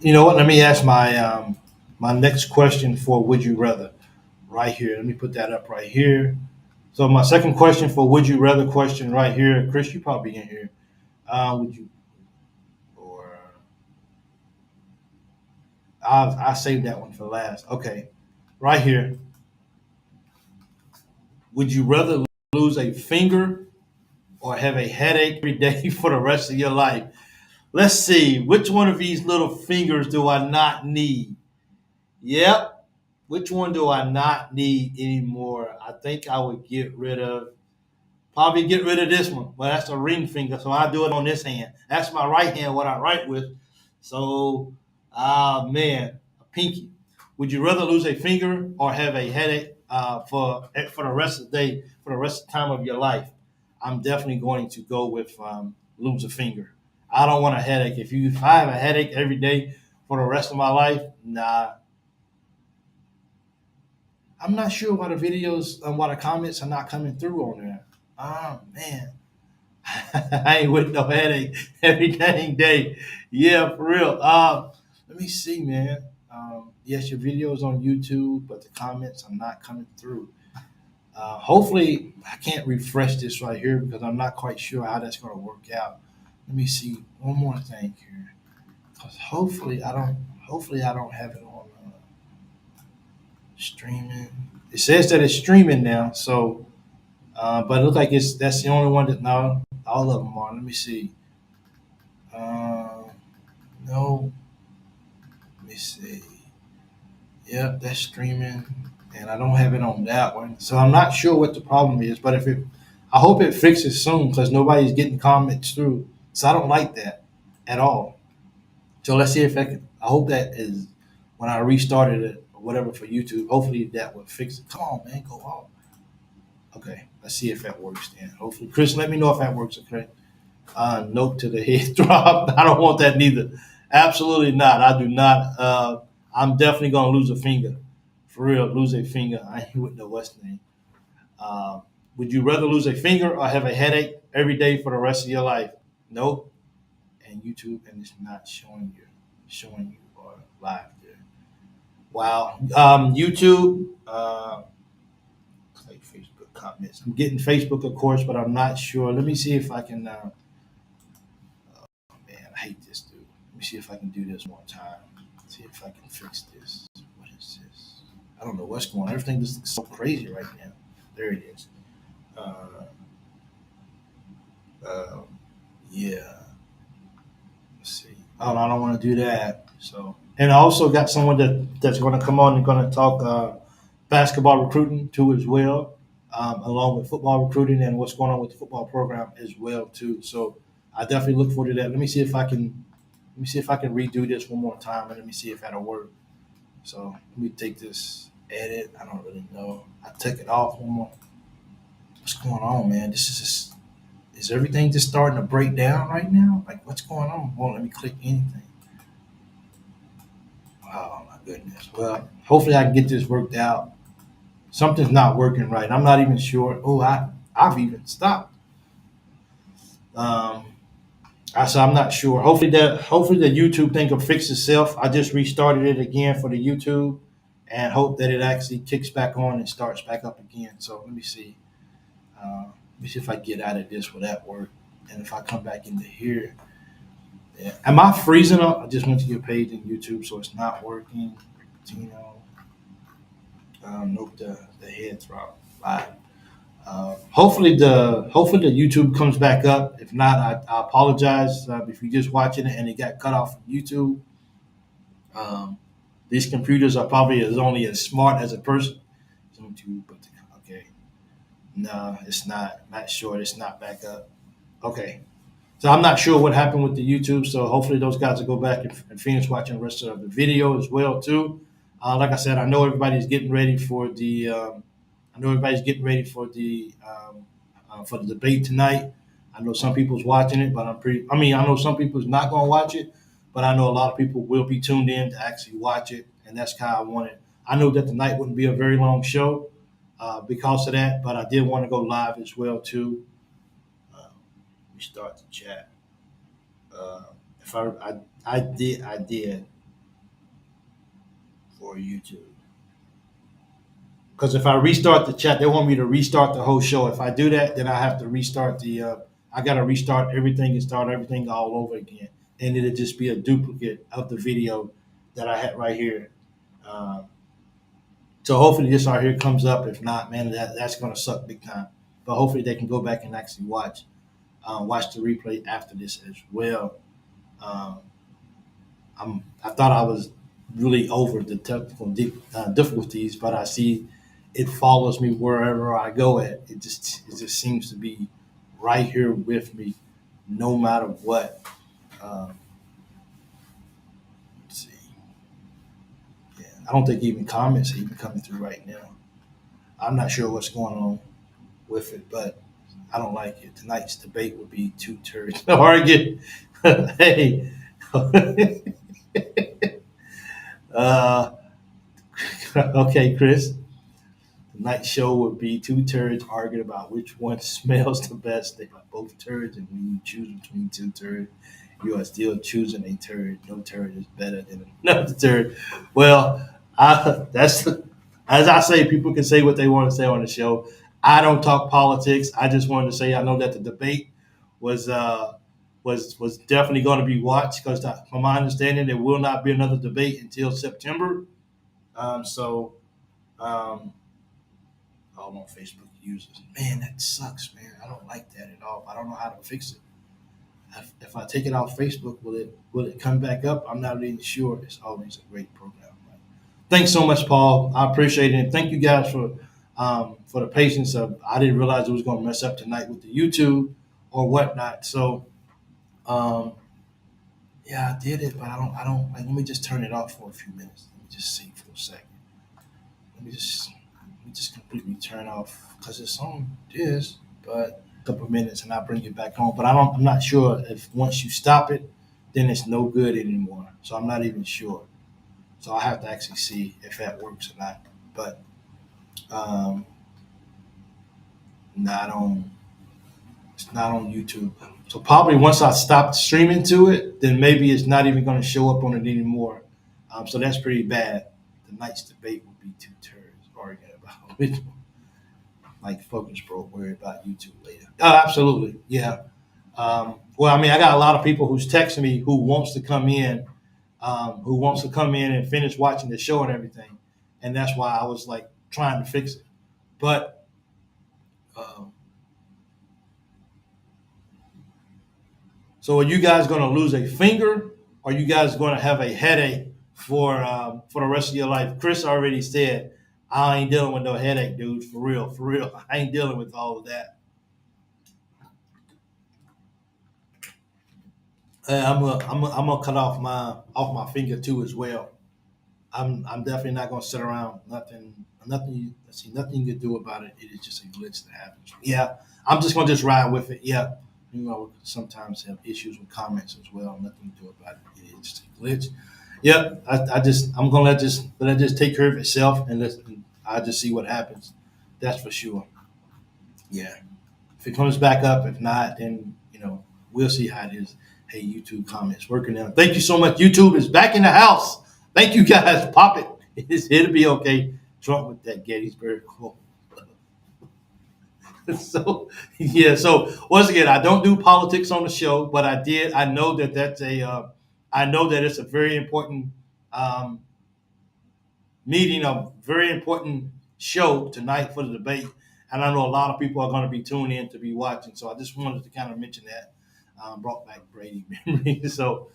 You know what? Let me ask my next question for Would You Rather right here. Let me put that up right here. So my second question for Would You Rather question right here, Chris, you probably in here. Would you or I saved that one for last. Okay, right here. Would you rather lose a finger or have a headache every day for the rest of your life? Let's see. Which one of these little fingers do I not need? Yep. Which one do I not need anymore? I think I would probably get rid of this one. Well, that's a ring finger, so I do it on this hand. That's my right hand, what I write with. So, man, a pinky. Would you rather lose a finger or have a headache for the rest of the day, for the rest of the time of your life? I'm definitely going to go with lose a finger. I don't want a headache. If I have a headache every day for the rest of my life, nah, I'm not sure why the videos and why the comments are not coming through on there. Oh man, I ain't with no headache every dang day. Yeah, for real. Let me see, man. Yes, your videos on YouTube, but the comments are not coming through. Hopefully, I can't refresh this right here because I'm not quite sure how that's going to work out. Let me see one more thing here, because hopefully I don't. Hopefully, I don't have it on streaming. It says that it's streaming now, so But it looks like that's the only one that now all of them are. Let me see. Uh, no, let me see. Yep, that's streaming, and I don't have it on that one, so I'm not sure what the problem is. But I hope it fixes soon because nobody's getting comments through. So I don't like that at all. So let's see if I hope that is when I restarted it or whatever for YouTube. Hopefully that will fix it. Come on, man, go on. Okay, let's see if that works then. Hopefully, Chris, let me know if that works. Okay. Note to the head drop. I don't want that neither. Absolutely not. I do not. I'm definitely gonna lose a finger. For real, lose a finger. I ain't with the West name. Uh, would you rather lose a finger or have a headache every day for the rest of your life? Nope. And YouTube, and it's not showing you or live there. Wow. YouTube. Like Facebook comments. I'm getting Facebook, of course, but I'm not sure. Let me see if I can. Man, I hate this, dude. Let me see if I can do this one time. See if I can fix this. What is this? I don't know what's going on. Everything just looks so crazy right now. There it is. Uh, uh, yeah. Let's see. Oh, no, I don't want to do that. So, and I also got someone that's going to come on and going to talk basketball recruiting too as well, along with football recruiting and what's going on with the football program as well too. So I definitely look forward to that. Let me see if I can redo this one more time and let me see if that'll work. So let me take this edit. I don't really know. I took it off one more. What's going on, man? Is everything just starting to break down right now? Like what's going on? Won't let me click anything. Oh my goodness. Well, hopefully I can get this worked out. Something's not working right. I'm not even sure. Oh, I've even stopped. Um, so I'm not sure. Hopefully the YouTube thing will fix itself. I just restarted it again for the YouTube and hope that it actually kicks back on and starts back up again. So let me see. Let me see if I get out of this. Will that work? And if I come back into here, yeah. Am I freezing up? I just went to your page in YouTube, so it's not working. Pitino. Nope, the head drop live. Hopefully the YouTube comes back up. If not, I apologize if you're just watching it and it got cut off from YouTube. Um, these computers are probably only as smart as a person. Okay, no, it's not. Not sure. It's not back up. Okay, so I'm not sure what happened with the YouTube. So hopefully those guys will go back and finish watching the rest of the video as well too. Like I said, I know everybody's getting ready for the. I know everybody's getting ready for the debate tonight. I know some people's watching it, but I know some people's not going to watch it, but I know a lot of people will be tuned in to actually watch it, and that's kind of I wanted. I know that tonight wouldn't be a very long show because of that, but I did want to go live as well too. We start the chat. Uh, if I did for YouTube. Because if I restart the chat, they want me to restart the whole show. If I do that, then I have to restart I got to restart everything and start everything all over again. And it'll just be a duplicate of the video that I had right here. Uh, so hopefully this right here comes up. If not, man, that's going to suck big time. But hopefully they can go back and actually watch the replay after this as well. Um, I thought I was really over the technical difficulties, but I see it follows me wherever I go at. It just seems to be right here with me, no matter what. Um, let's see. Yeah, I don't think even comments are even coming through right now. I'm not sure what's going on with it, but I don't like it. Tonight's debate would be two turds arguing. Hey. uh, okay, Chris. The night show would be two turds arguing about which one smells the best. They are both turds, and when you choose between two turds, you are still choosing a turd. No turd is better than another turd. Well, that's as I say. People can say what they want to say on the show. I don't talk politics. I just wanted to say I know that the debate was was definitely going to be watched because, from my understanding, there will not be another debate until September. So. Um, all on Facebook users. Man, that sucks, man. I don't like that at all. I don't know how to fix it. If I take it off Facebook, will it come back up? I'm not really sure. It's always a great program. Thanks so much, Paul. I appreciate it. And thank you guys for the patience of. I didn't realize it was going to mess up tonight with the YouTube or whatnot. So yeah, I did it, but I don't like. Let me just turn it off for a few minutes. Let me just see for a second. Let me just completely turn off because it's on this, but a couple of minutes and I'll bring it back on. But I'm not sure if once you stop it, then it's no good anymore. So I'm not even sure. So I have to actually see if that works or not. But um, not on it's not on YouTube. So probably once I stop streaming to it, then maybe it's not even going to show up on it anymore. So that's pretty bad. The night's debate would be two turds arguing about which like focus broke worried about YouTube later. Oh, absolutely. Yeah. Well, I mean, I got a lot of people who's texting me who wants to come in and finish watching the show and everything, and that's why I was like trying to fix it. But um, so, are you guys going to lose a finger? Or are you guys going to have a headache for the rest of your life? Chris already said, "I ain't dealing with no headache, dude. For real, for real. I ain't dealing with all of that." I'm gonna cut off my finger too as well. I'm definitely not gonna sit around. Nothing. Let's see, nothing you can do about it. It is just a glitch that happens. Yeah, I'm just gonna just ride with it. Yeah, sometimes have issues with comments as well. Nothing to do about it. It is just a glitch. Yep. I'm gonna let this take care of itself and I just see what happens. That's for sure. Yeah. If it comes back up, if not, then we'll see how it is. Hey, YouTube comments working now. Thank you so much. YouTube is back in the house. Thank you guys. Pop it. It'll be okay. Trump with that Gettysburg quote. So yeah. So once again, I don't do politics on the show, but I did. I know that that's a. I know that it's a very important um, meeting, a very important show tonight for the debate, and I know a lot of people are going to be tuned in to be watching. So I just wanted to kind of mention that. Brought back Brady memories. So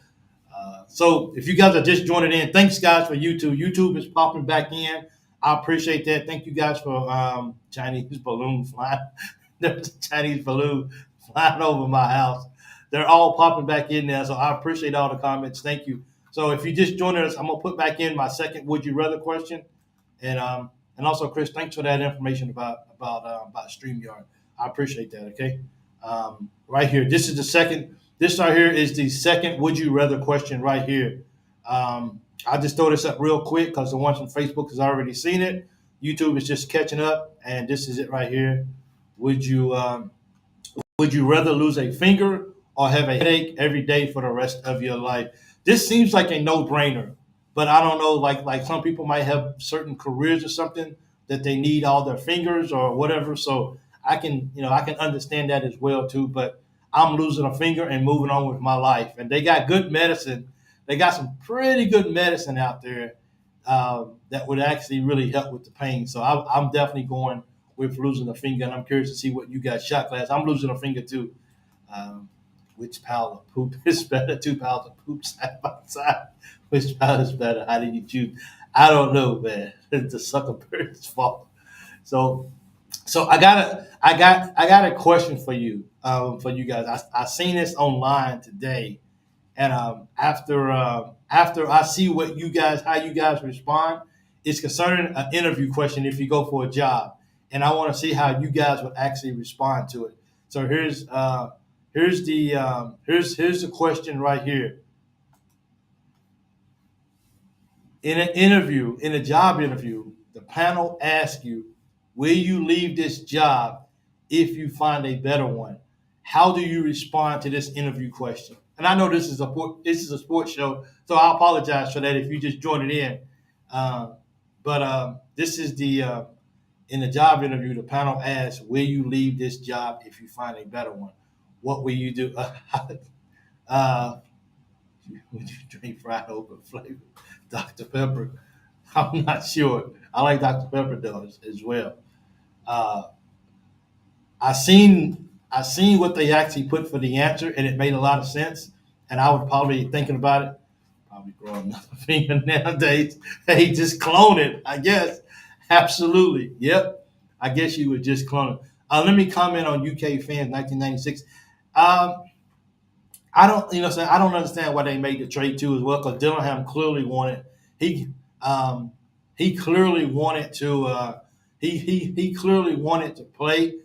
if you guys are just joining in, thanks guys for YouTube. YouTube is popping back in. I appreciate that. Thank you guys for Chinese balloon flying. There's a Chinese balloon flying over my house. They're all popping back in there. So I appreciate all the comments. Thank you. So if you just joined us, I'm gonna put back in my second "Would you rather" question, and also Chris, thanks for that information about StreamYard. I appreciate that. Okay, right here. This is the second. This right here is the second "Would you rather" question right here. I just throw this up real quick because the one from Facebook has already seen it. YouTube is just catching up, and this is it right here. Would you um, would you rather lose a finger or have a headache every day for the rest of your life? This seems like a no-brainer, but I don't know. Like some people might have certain careers or something that they need all their fingers or whatever. So I can understand that as well too. But I'm losing a finger and moving on with my life. And they got good medicine. They got some pretty good medicine out there that would actually really help with the pain. So I'm definitely going with losing a finger, and I'm curious to see what you guys shot class. I'm losing a finger too. Um, which pile of poop is better? Two piles of poop side by side. Which pile is better? How did you choose? I don't know, man. It's the sucker bird's fault. So, so I got a question for you guys. I seen this online today, and after I see what you guys how you guys respond, it's concerning an interview question if you go for a job, and I want to see how you guys would actually respond to it. So here's the question right here. In a job interview, the panel asks you, "Will you leave this job if you find a better one?" How do you respond to this interview question? And I know this is a sports show, so I apologize for that if you just joined it in. Um, but this is the in the job interview, the panel asks, "Will you leave this job if you find a better one?" What will you do? Uh, would you drink fried okra flavored Dr. Pepper? I'm not sure. I like Dr. Pepper though as well. Uh, I seen what they actually put for the answer, and it made a lot of sense. And I was probably thinking about it, probably growing another finger nowadays. Hey, just clone it, I guess. Absolutely. Yep. I guess you would just clone it. Let me comment on UK fans 1996. Um, I don't, I don't understand why they made the trade too as well. Because Dillingham clearly wanted he um, he clearly wanted to he clearly wanted to play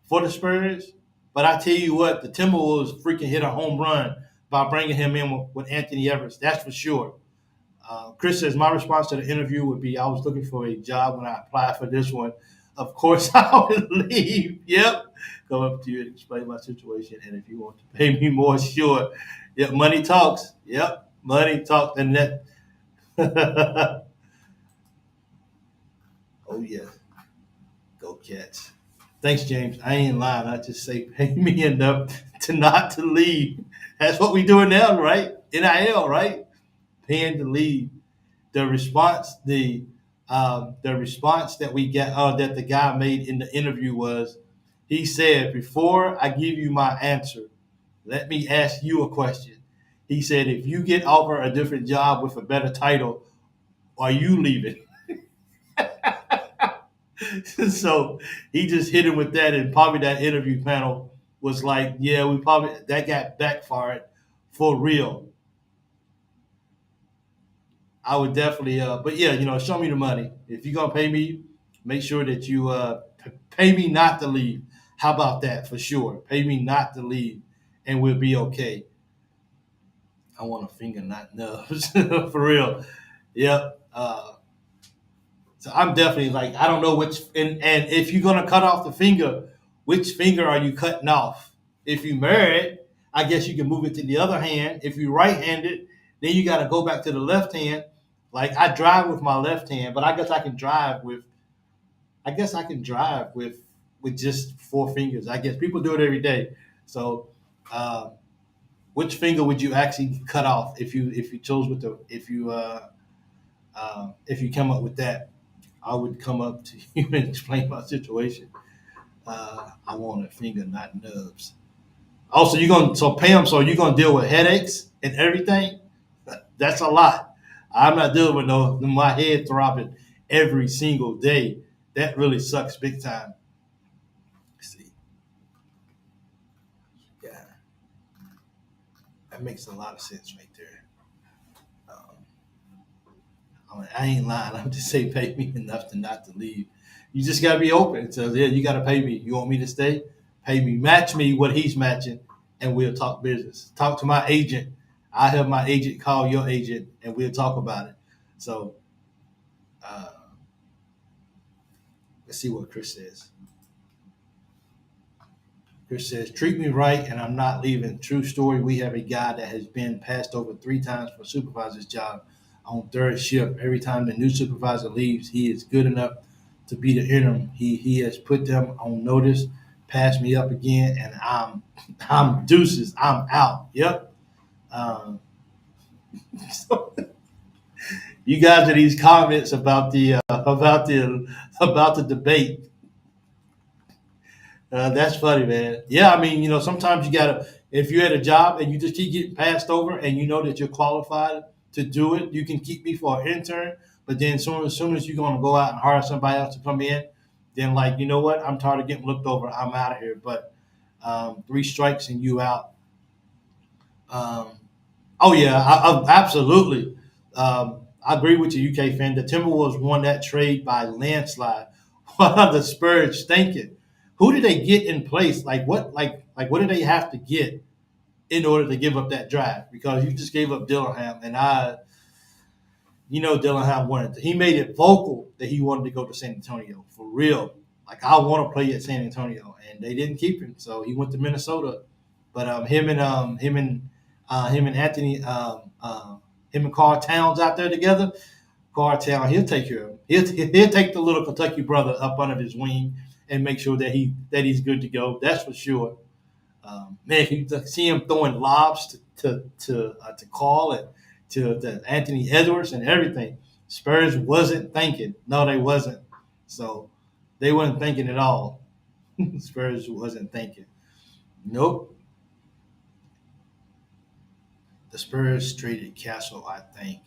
for the Spurs. But I tell you what, the Timberwolves freaking hit a home run by bringing him in with Anthony Edwards. That's for sure. Chris says my response to the interview would be I was looking for a job when I applied for this one. Of course, I would leave. Yep. Come up to you and explain my situation. And if you want to pay me more, sure. Yep. Money talks. Yep. Money talks. And that. Oh, yeah. Go Cats. Thanks, James. I ain't lying. I just say pay me enough to not to leave. That's what we doing now, right? NIL, right? Paying to leave. The response that we get that the guy made in the interview was he said, before I give you my answer, let me ask you a question. He said, if you get offered a different job with a better title, are you leaving? So he just hit him with that, and probably that interview panel was like, yeah, we probably that got backfired for real. I would definitely, but yeah, show me the money. If you're gonna pay me, make sure that you pay me not to leave. How about that for sure? Pay me not to leave, and we'll be okay. I want a finger, not nubs, for real. Yep. So I'm definitely like I don't know which, and if you're gonna cut off the finger, which finger are you cutting off? If you married, I guess you can move it to the other hand. If you're right-handed, then you got to go back to the left hand. Like I drive with my left hand, but I guess I can drive with. I guess I can drive with just four fingers. I guess people do it every day. So, uh, which finger would you actually cut off if you chose with the if you come up with that? I would come up to you and explain my situation. I want a finger, not nubs. Also, you're gonna deal with headaches and everything. That's a lot. I'm not dealing with no my head throbbing every single day. That really sucks big time. Let's see, yeah, that makes a lot of sense right there. Um, I ain't lying. I'm just saying, pay me enough to not to leave. You just gotta be open. So yeah, you gotta pay me. You want me to stay? Pay me. Match me what he's matching, and we'll talk business. Talk to my agent. I have my agent call your agent, and we'll talk about it. So uh, let's see what Chris says. Chris says, treat me right, and I'm not leaving. True story. We have a guy that has been passed over 3 times for supervisor's job on third shift. Every time the new supervisor leaves, he is good enough to be the interim. He has put them on notice, passed me up again, and I'm deuces. I'm out. Yep. Um, so you guys are these comments about the debate. That's funny, man. Yeah, I mean, sometimes you gotta if you're at a job and you just keep getting passed over and you know that you're qualified to do it, you can keep me for an intern. But then soon as you're gonna go out and hire somebody else to come in, then like, you know what? I'm tired of getting looked over. I'm out of here. But 3 strikes and you out. Um, oh yeah, absolutely. I agree with you, UK fan. The Timberwolves won that trade by landslide. What are the Spurs thinking? Who did they get in place? Like what did they have to get in order to give up that drive? Because you just gave up Dillingham, and Dillingham wanted. He made it vocal that he wanted to go to San Antonio for real. Like I want to play at San Antonio, and they didn't keep him, so he went to Minnesota. But him and Anthony him and Carl Towns out there together. Carl Town, he'll take care of him. He'll take the little Kentucky brother up under his wing and make sure that he's good to go. That's for sure. Man, if you see him throwing lobs to Carl and to Anthony Edwards and everything, Spurs wasn't thinking. No, they wasn't. So They weren't thinking at all. Spurs wasn't thinking. Nope. The Spurs traded Castle, I think.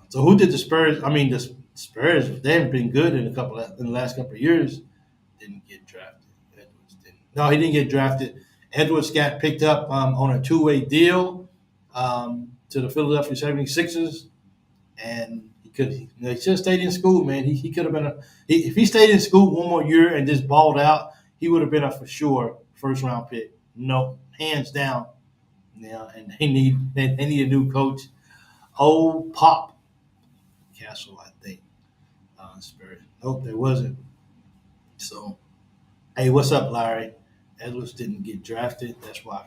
So who did the Spurs? I mean, the Spurs. They haven't been good in in the last couple of years. Didn't get drafted. Edwards didn't. No, he didn't get drafted. Edwards got picked up on a two-way deal to the Philadelphia 76ers, and he should have stayed in school, man. He could have been if he stayed in school one more year and just balled out, he would have been a for sure first round pick. No, hands down. Yeah, and they need a new coach. Old Pop Castle, I think. Spirit. Nope, there wasn't. So, hey, what's up, Larry? Edwards didn't get drafted. That's why.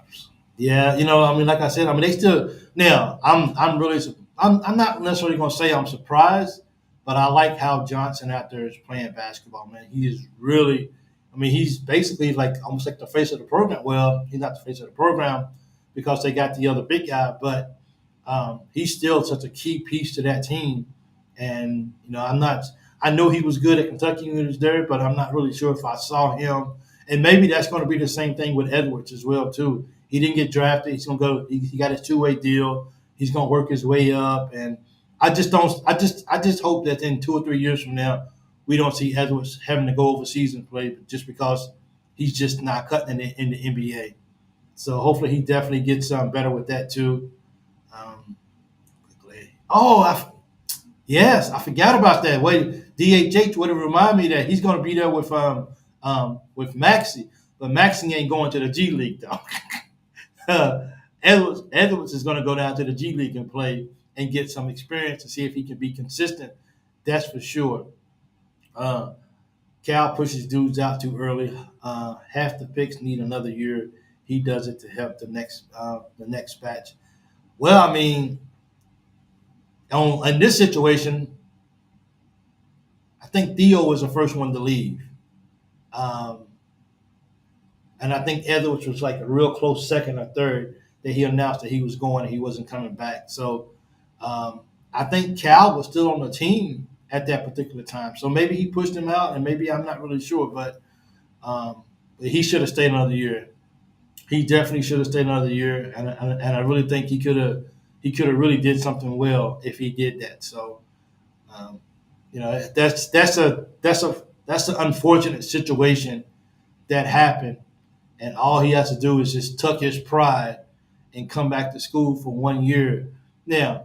Yeah, I mean, like I said, I mean, they still now. I'm not necessarily going to say I'm surprised, but I like how Johnson out there is playing basketball. Man, he is really. I mean, he's basically like almost like the face of the program. Well, he's not the face of the program because they got the other big guy, but he's still such a key piece to that team. And I'm not. I know he was good at Kentucky when he was there, but I'm not really sure if I saw him. And maybe that's going to be the same thing with Edwards as well too. He didn't get drafted. He's going to go. He got his two-way deal. He's going to work his way up. And I just don't. I just hope that in 2 or 3 years from now, we don't see Edwards having to go overseas and play just because he's just not cutting it in the NBA. So hopefully he definitely gets better with that too. Oh, yes, I forgot about that. Wait, DHH would have reminded me that he's going to be there with Maxey, but Maxey ain't going to the G League though. Edwards is going to go down to the G League and play and get some experience to see if he can be consistent. That's for sure. Cal pushes dudes out too early. Half the picks need another year. He does it to help the next batch. Well, I mean, in this situation, I think Theo was the first one to leave. Um, and I think Edwards was like a real close second or third that he announced that he was going and he wasn't coming back. So I think Cal was still on the team at that particular time. So maybe he pushed him out, and maybe I'm not really sure, but he should have stayed another year. He definitely should have stayed another year, and I really think he could have really did something well if he did that. So um, that's an unfortunate situation that happened, and all he has to do is just tuck his pride and come back to school for 1 year. Now,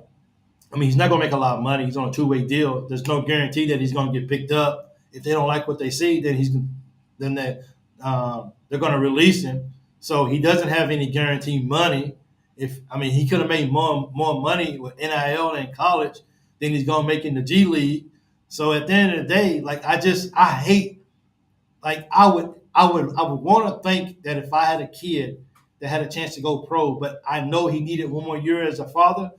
I mean, he's not going to make a lot of money. He's on a two-way deal. There's no guarantee that he's going to get picked up. If they don't like what they see, then they're going to release him. So he doesn't have any guaranteed money. He could have made more money with NIL in college than he's going to make in the G League. So at the end of the day, like I hate, like I would want to think that if I had a kid that had a chance to go pro, but I know he needed one more year as a father,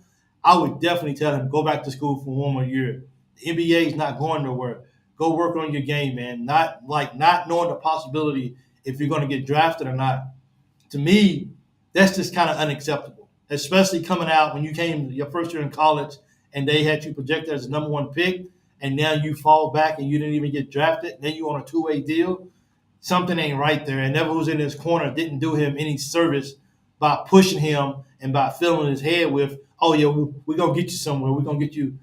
I would definitely tell him go back to school for one more year. The NBA is not going nowhere. Go work on your game, man. Not knowing the possibility if you're going to get drafted or not. To me, that's just kind of unacceptable, especially coming out when you came your first year in college and they had you projected as the number one pick, and now you fall back and you didn't even get drafted. Then you're on a two-way deal. Something ain't right there. And never who's in his corner didn't do him any service by pushing him and by filling his head with, oh yeah, we're gonna get you somewhere. We're gonna get you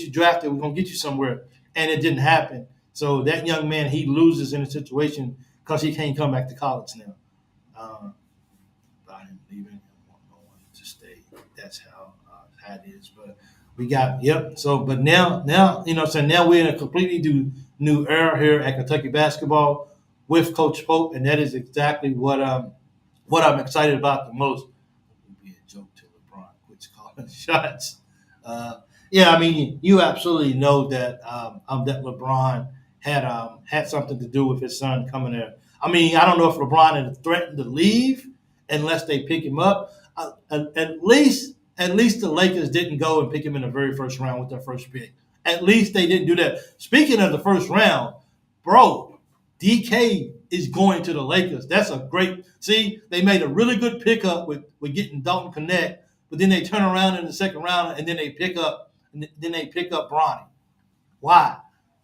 drafted. We're gonna get you somewhere. And it didn't happen. So that young man, he loses in a situation because he can't come back to college now. About him leaving and wanting no one to stay. That's how it is. But we got So, but now so now we're in a completely new era here at Kentucky basketball with Coach Pope, and that is exactly what I'm excited about the most. It would be a joke to LeBron quits calling shots. Yeah, I mean, you absolutely know that that LeBron had something to do with his son coming there. I mean, I don't know if LeBron had threatened to leave unless they pick him up. At least the Lakers didn't go and pick him in the very first round with their first pick. At least they didn't do that. Speaking of the first round, bro, DK is going to the Lakers. That's a great – see, they made a really good pickup with getting Dalton Connect, but then they turn around in the second round and then they pick up Bronny. Why?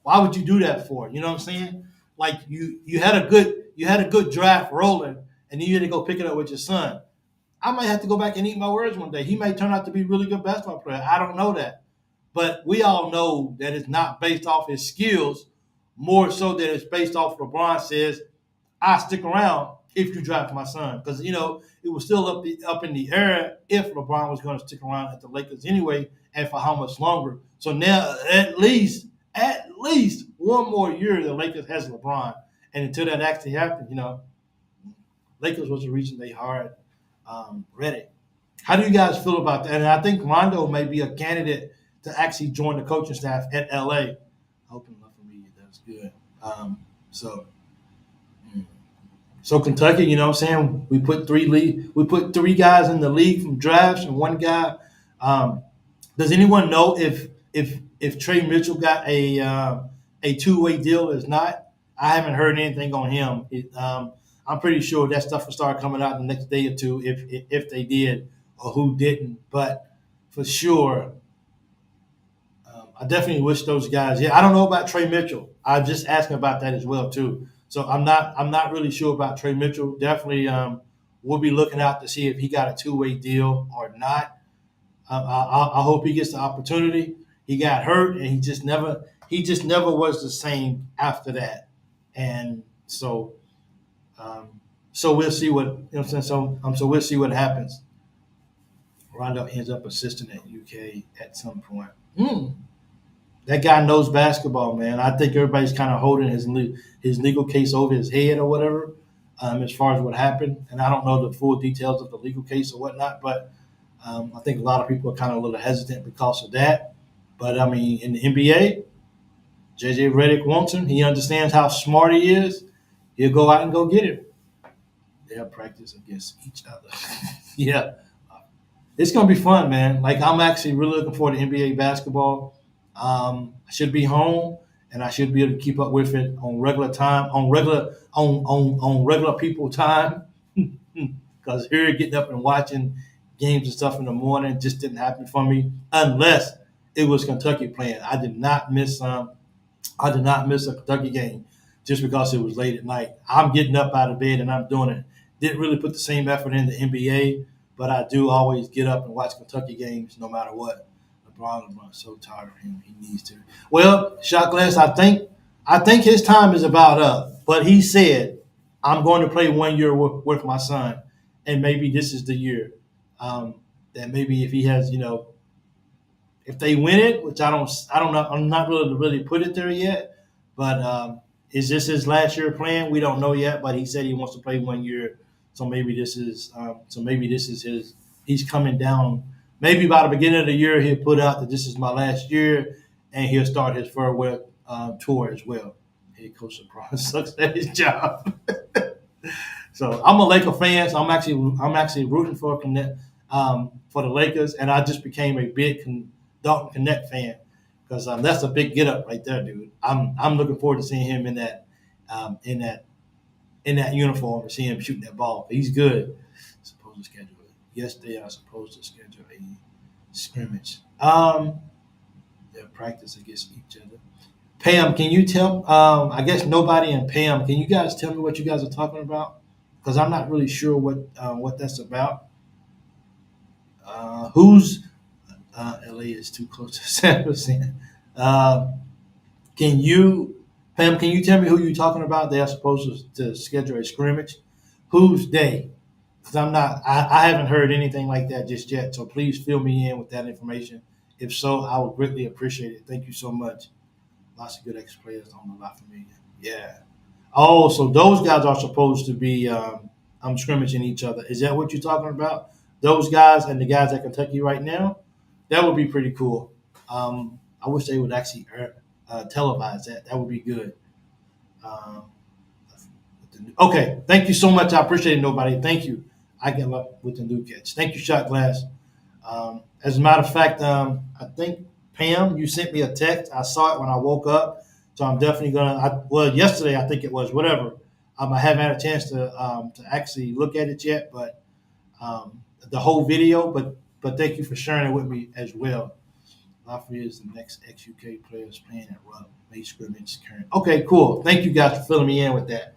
Why would you do that for? You know what I'm saying? Like you had a good draft rolling, and then you had to go pick it up with your son. I might have to go back and eat my words one day. He may turn out to be a really good basketball player. I don't know that. But we all know that it's not based off his skills, more so that it's based off LeBron says, I stick around if you draft my son. Because, it was still up in the air if LeBron was going to stick around at the Lakers anyway, and for how much longer. So now at least one more year the Lakers has LeBron. And until that actually happened, Lakers was the reason they hired Reddick. How do you guys feel about that? And I think Rondo may be a candidate to actually join the coaching staff at LA. Open enough for me. That's good. So Kentucky, you know what I'm saying? We put three guys in the league from drafts and one guy. Does anyone know if Trey Mitchell got a two-way deal or not? I haven't heard anything on him. I'm pretty sure that stuff will start coming out the next day or two if they did or who didn't. But for sure, I definitely wish those guys. Yeah, I don't know about Trey Mitchell. I'm just asking about that as well too. So I'm not really sure about Trey Mitchell. Definitely, we'll be looking out to see if he got a two-way deal or not. I hope he gets the opportunity. He got hurt and he just never was the same after that. And so we'll see what So we'll see what happens. Rondo ends up assistant at UK at some point. That guy knows basketball, man. I think everybody's kind of holding his legal case over his head or whatever, as far as what happened. And I don't know the full details of the legal case or whatnot, but I think a lot of people are kind of a little hesitant because of that. But, I mean, in the NBA, J.J. Redick wants him. He understands how smart he is. He'll go out and go get it. They'll practice against each other. Yeah. It's going to be fun, man. Like, I'm actually really looking forward to NBA basketball. I should be home, and I should be able to keep up with it on regular time, on regular people time. Because here, getting up and watching games and stuff in the morning just didn't happen for me, unless it was Kentucky playing. I did not miss a Kentucky game just because it was late at night. I'm getting up out of bed and I'm doing it. Didn't really put the same effort in the NBA, but I do always get up and watch Kentucky games no matter what. LeBron's so tired of him. He needs to. Well, Shot Glass, I think his time is about up. But he said, I'm going to play 1 year with my son, and maybe this is the year. That maybe if he has, if they win it, which I don't know, I'm not really put it there yet. But is this his last year playing? We don't know yet. But he said he wants to play 1 year, so maybe this is his. He's coming down. Maybe by the beginning of the year, he'll put out that this is my last year, and he'll start his farewell tour as well. Head coach LeBron sucks at his job. So I'm a Laker fan. So I'm actually rooting for the Lakers, and I just became a big Dalton Connect fan because that's a big get up right there, dude. I'm looking forward to seeing him in that uniform and seeing him shooting that ball. He's good. Supposed to schedule it. Yes, they are supposed to schedule a scrimmage. They'll practice against each other. Pam, can you tell? I guess nobody in Pam. Can you guys tell me what you guys are talking about? Because I'm not really sure what that's about. Who's LA is too close to San Jose. Pam? Can you tell me who you're talking about? They are supposed to schedule a scrimmage. Who's they? Because I haven't heard anything like that just yet. So please fill me in with that information. If so, I would greatly appreciate it. Thank you so much. Lots of good ex-players on the lot for me. Yeah. Oh, so those guys are supposed to be scrimmaging each other. Is that what you're talking about? Those guys and the guys at Kentucky right now? That would be pretty cool. I wish they would actually televise that. That would be good. Okay. Thank you so much. I appreciate it, nobody. Thank you. I get up with the new catch. Thank you, Shot Glass. As a matter of fact, I think, Pam, you sent me a text. I saw it when I woke up. So I'm definitely going to, yesterday I think it was, whatever. I haven't had a chance to actually look at it yet, but the whole video. But thank you for sharing it with me as well. Lafayette is the next ex-UK players playing at Rupp. May scrimmage current. Okay, cool. Thank you guys for filling me in with that.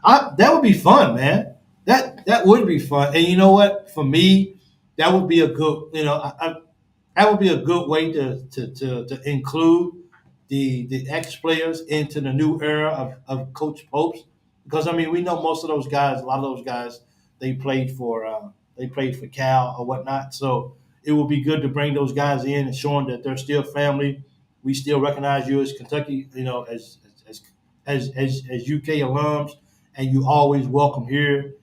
That would be fun, man. That would be fun. And you know what? For me, that would be a good. That would be a good way to include the ex players into the new era of Coach Popes, because I mean we know most of those guys, a lot of those guys, they played for Cal or whatnot. So it would be good to bring those guys in and show them that they're still family. We still recognize you as Kentucky, as UK alums, and you always welcome here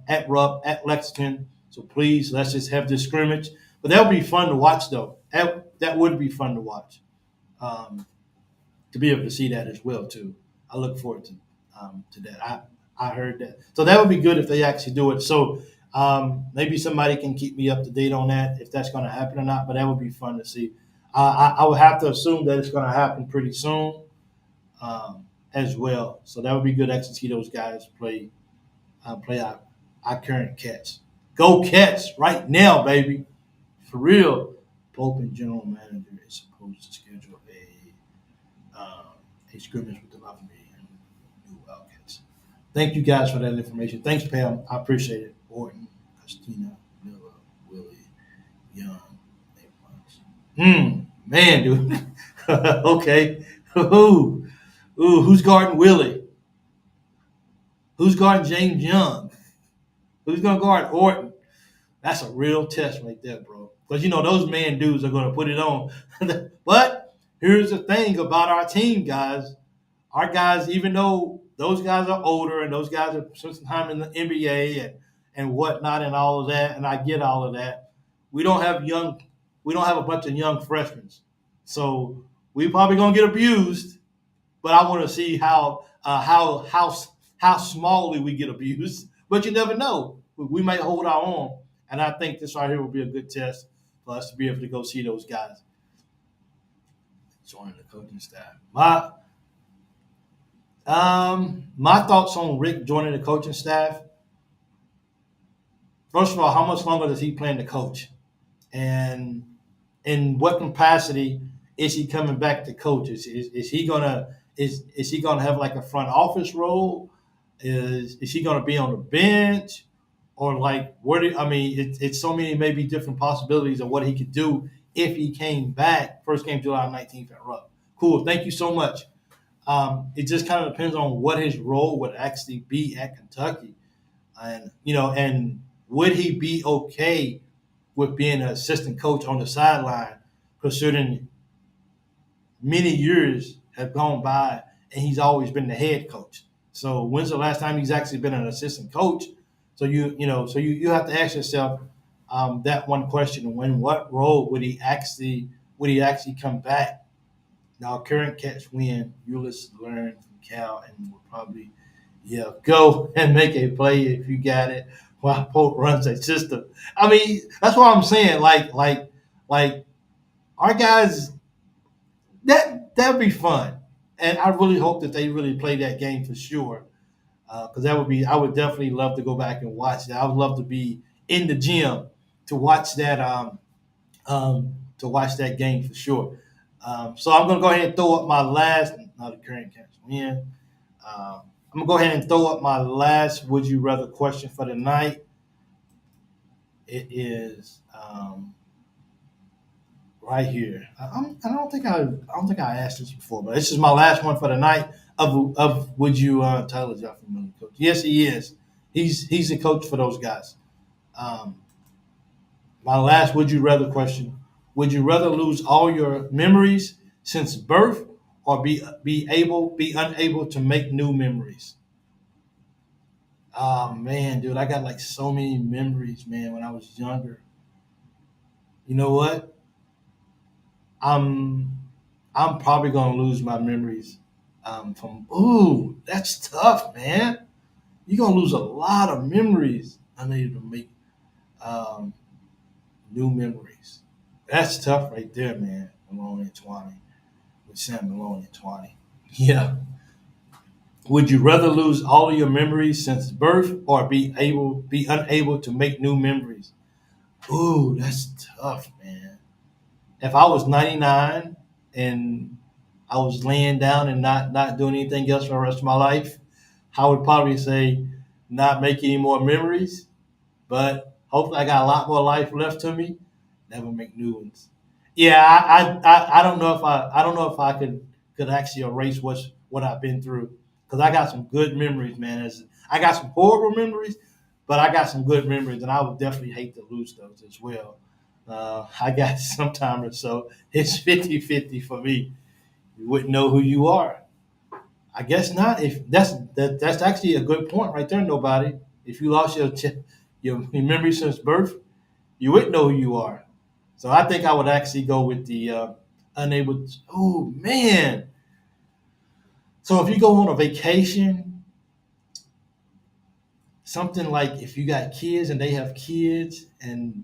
at Rupp, at Lexington. So please, let's just have this scrimmage. But that would be fun to watch, though. That would be fun to watch, to be able to see that as well, too. I look forward to that. I heard that. So that would be good if they actually do it. So maybe somebody can keep me up to date on that, if that's going to happen or not. But that would be fun to see. I would have to assume that it's going to happen pretty soon as well. So that would be good to see those guys play our current Cats. Go Cats right now, baby. For real. Pope and general manager is supposed to schedule a scrimmage with the Lafayette and New Wildcats. Thank you guys for that information. Thanks, Pam. I appreciate it. Orton, Christina, Miller, Willie, Young, man, dude. Okay. Who's guarding Willie? Who's guarding James Young? Who's going to guard Orton? That's a real test right there, bro. Because, those man dudes are going to put it on. But here's the thing about our team, guys. Our guys, even though those guys are older and those guys have spent some time in the NBA and whatnot and all of that, and I get all of that, we don't have a bunch of young freshmen. So we probably going to get abused, but I want to see how smallly we get abused. But you never know. We might hold our own. And I think this right here will be a good test for us to be able to go see those guys. Join the coaching staff. My thoughts on Rick joining the coaching staff. First of all, how much longer does he plan to coach? And in what capacity is he coming back to coach? Is he gonna have like a front office role? Is he gonna be on the bench? Or like, it's so many maybe different possibilities of what he could do if he came back. First game July 19th at Rupp. Cool, thank you so much. It just kind of depends on what his role would actually be at Kentucky, and would he be okay with being an assistant coach on the sideline, considering many years have gone by and he's always been the head coach. So when's the last time he's actually been an assistant coach? So you have to ask yourself that one question: what role would he actually come back? Now, current Cats win. Ulyss learned from Cal and will probably go and make a play if you got it while Pope runs a system. I mean, that's what I'm saying. Like our guys, that'd be fun, and I really hope that they really play that game for sure. Because I would definitely love to go back and watch that. I would love to be in the gym to watch that game for sure. So I'm gonna go ahead and throw up my last. Not the current Cats win. I'm gonna go ahead and throw up my last "Would you rather" question for the night. It is right here. I don't think I asked this before, but this is my last one for the night. Of would you Tyler Jeffrey Miller coach? Yes, he is. He's the coach for those guys. My last would you rather question: would you rather lose all your memories since birth, or be unable to make new memories? Oh man, dude, I got like so many memories, man, when I was younger. You know what? I'm probably gonna lose my memories. That's tough, man. You're gonna lose a lot of memories. I need to make new memories. That's tough right there, man. Malone and Twani. With Sam Malone and Twani. Yeah. Would you rather lose all of your memories since birth, or be unable to make new memories? Ooh, that's tough, man. if I was 99 and I was laying down and not doing anything else for the rest of my life, I would probably say not make any more memories. But hopefully, I got a lot more life left to me. Never make new ones. Yeah, I don't know if I don't know if I could actually erase what I've been through, because I got some good memories, man. I got some horrible memories, but I got some good memories, and I would definitely hate to lose those as well. I got sometime or so. It's 50-50 for me. You wouldn't know who you are. I guess not. If that's actually a good point right there. Nobody. If you lost your memory since birth, you wouldn't know who you are. So I think I would actually go with the unable. Oh man! So if you go on a vacation, something like if you got kids and they have kids, and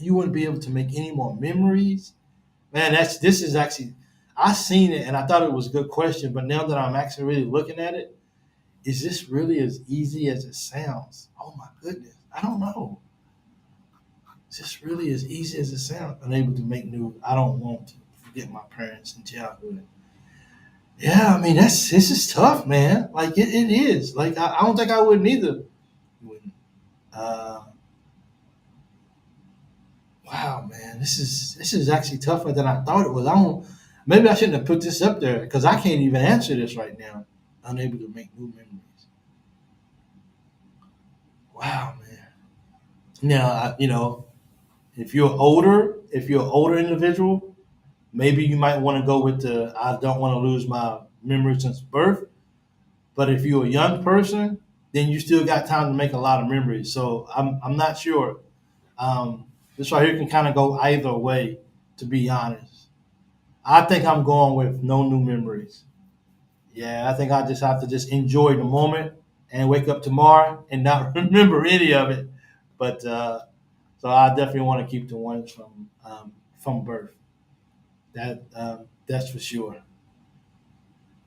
you wouldn't be able to make any more memories. Man, this is actually I seen it and I thought it was a good question, but now that I'm actually really looking at it, is this really as easy as it sounds? Oh my goodness, I don't know. Is this really as easy as it sounds? Unable to make new. I don't want to forget my parents in childhood. Yeah, I mean this is tough, man. Like it is. Like I don't think I would neither. Wouldn't. Uh, wow, man, this is actually tougher than I thought it was. I don't. Maybe I shouldn't have put this up there because I can't even answer this right now. Unable to make new memories. Wow, man. Now, if you're an older individual, maybe you might want to go with the I don't want to lose my memory since birth. But if you're a young person, then you still got time to make a lot of memories. So I'm not sure. This right here can kind of go either way, to be honest. I think I'm going with no new memories. Yeah, I think I just have to just enjoy the moment and wake up tomorrow and not remember any of it. But so I definitely want to keep the ones from birth. That's for sure.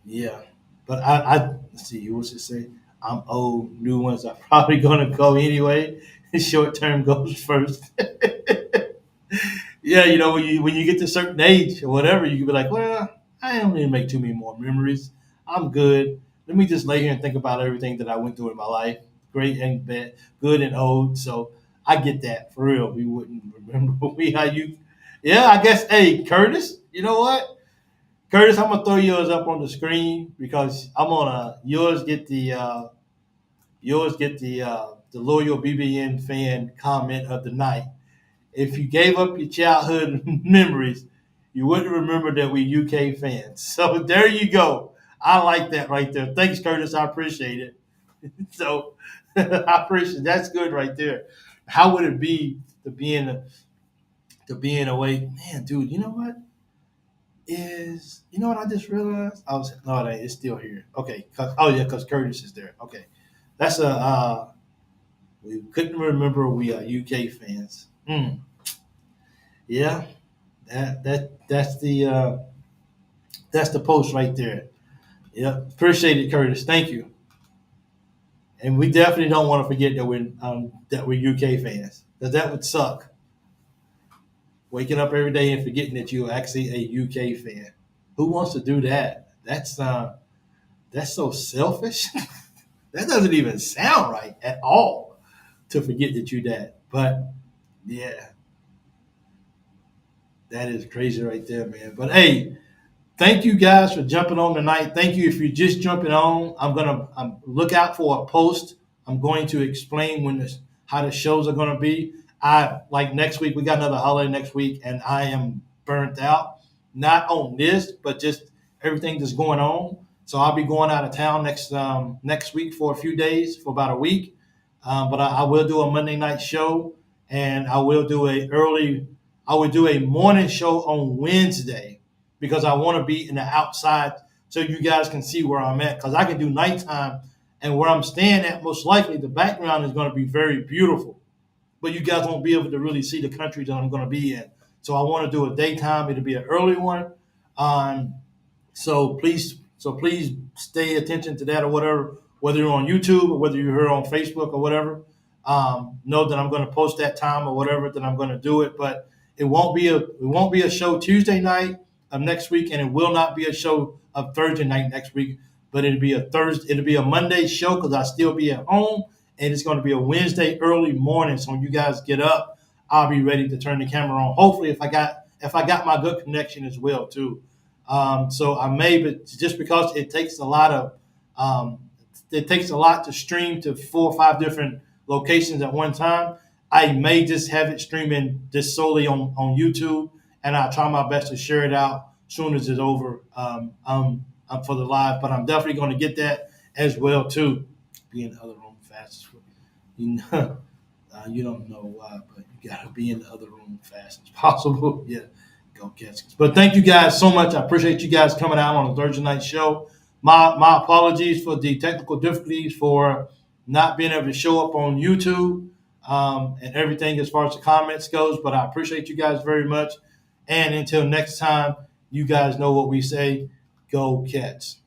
Yeah, but I let's see. What's it say? I'm old. New ones are probably gonna go anyway. Short term goes first. Yeah, when you get to a certain age or whatever, you can be like, well, I don't need to make too many more memories. I'm good. Let me just lay here and think about everything that I went through in my life, great and bad, good and old. So I get that for real. We wouldn't remember we how you. Yeah, I guess. Hey, Curtis, you know what? Curtis, I'm gonna throw yours up on the screen because I'm gonna yours get the loyal BBN fan comment of the night. If you gave up your childhood memories, you wouldn't remember that we UK fans. So there you go. I like that right there. Thanks, Curtis. I appreciate it. So I appreciate it. That's good right there. How would it be to be in a way, man, dude? You know what I just realized? I was no, it ain't. It's still here. Okay. Oh yeah, because Curtis is there. Okay, that's a we couldn't remember we are UK fans. Yeah, that's the post right there. Yeah, appreciate it, Curtis. Thank you. And we definitely don't want to forget that we're UK fans because that would suck. Waking up every day and forgetting that you're actually a UK fan. Who wants to do that? That's so selfish. That doesn't even sound right at all to forget that you that. But yeah, that is crazy right there, man. But hey, thank you guys for jumping on tonight. Thank you if you're just jumping on. I'm look out for a post. I'm going to explain how the shows are going to be. I like next week. We got another holiday next week, and I am burnt out. Not on this, but just everything that's going on. So I'll be going out of town next week for a few days, for about a week. But I will do a Monday night show, and I will do a morning show on Wednesday because I want to be in the outside so you guys can see where I'm at. Because I can do nighttime, and where I'm staying at, most likely the background is going to be very beautiful, but you guys won't be able to really see the country that I'm going to be in. So I want to do a daytime. It'll be an early one. Um, so please stay attention to that or whatever, whether you're on YouTube or whether you're here on Facebook or whatever. Know that I'm going to post that time or whatever that I'm going to do it. But It won't be a show Tuesday night of next week, and it will not be a show of Thursday night next week. But it'll be a Monday show because I'll still be at home, and it's going to be a Wednesday early morning. So when you guys get up, I'll be ready to turn the camera on. Hopefully, if I got my good connection as well too. So I may, but just because it takes a lot to stream to 4 or 5 different locations at one time. I may just have it streaming just solely on YouTube, and I'll try my best to share it out as soon as it's over for the live. But I'm definitely going to get that as well too. Be in the other room fast as well. You know, you don't know why, but you got to be in the other room fast as possible. Yeah, go catch it. But thank you guys so much. I appreciate you guys coming out on a Thursday night show. My apologies for the technical difficulties for not being able to show up on YouTube and everything as far as the comments goes. But I appreciate you guys very much. And until next time, you guys know what we say. Go Cats.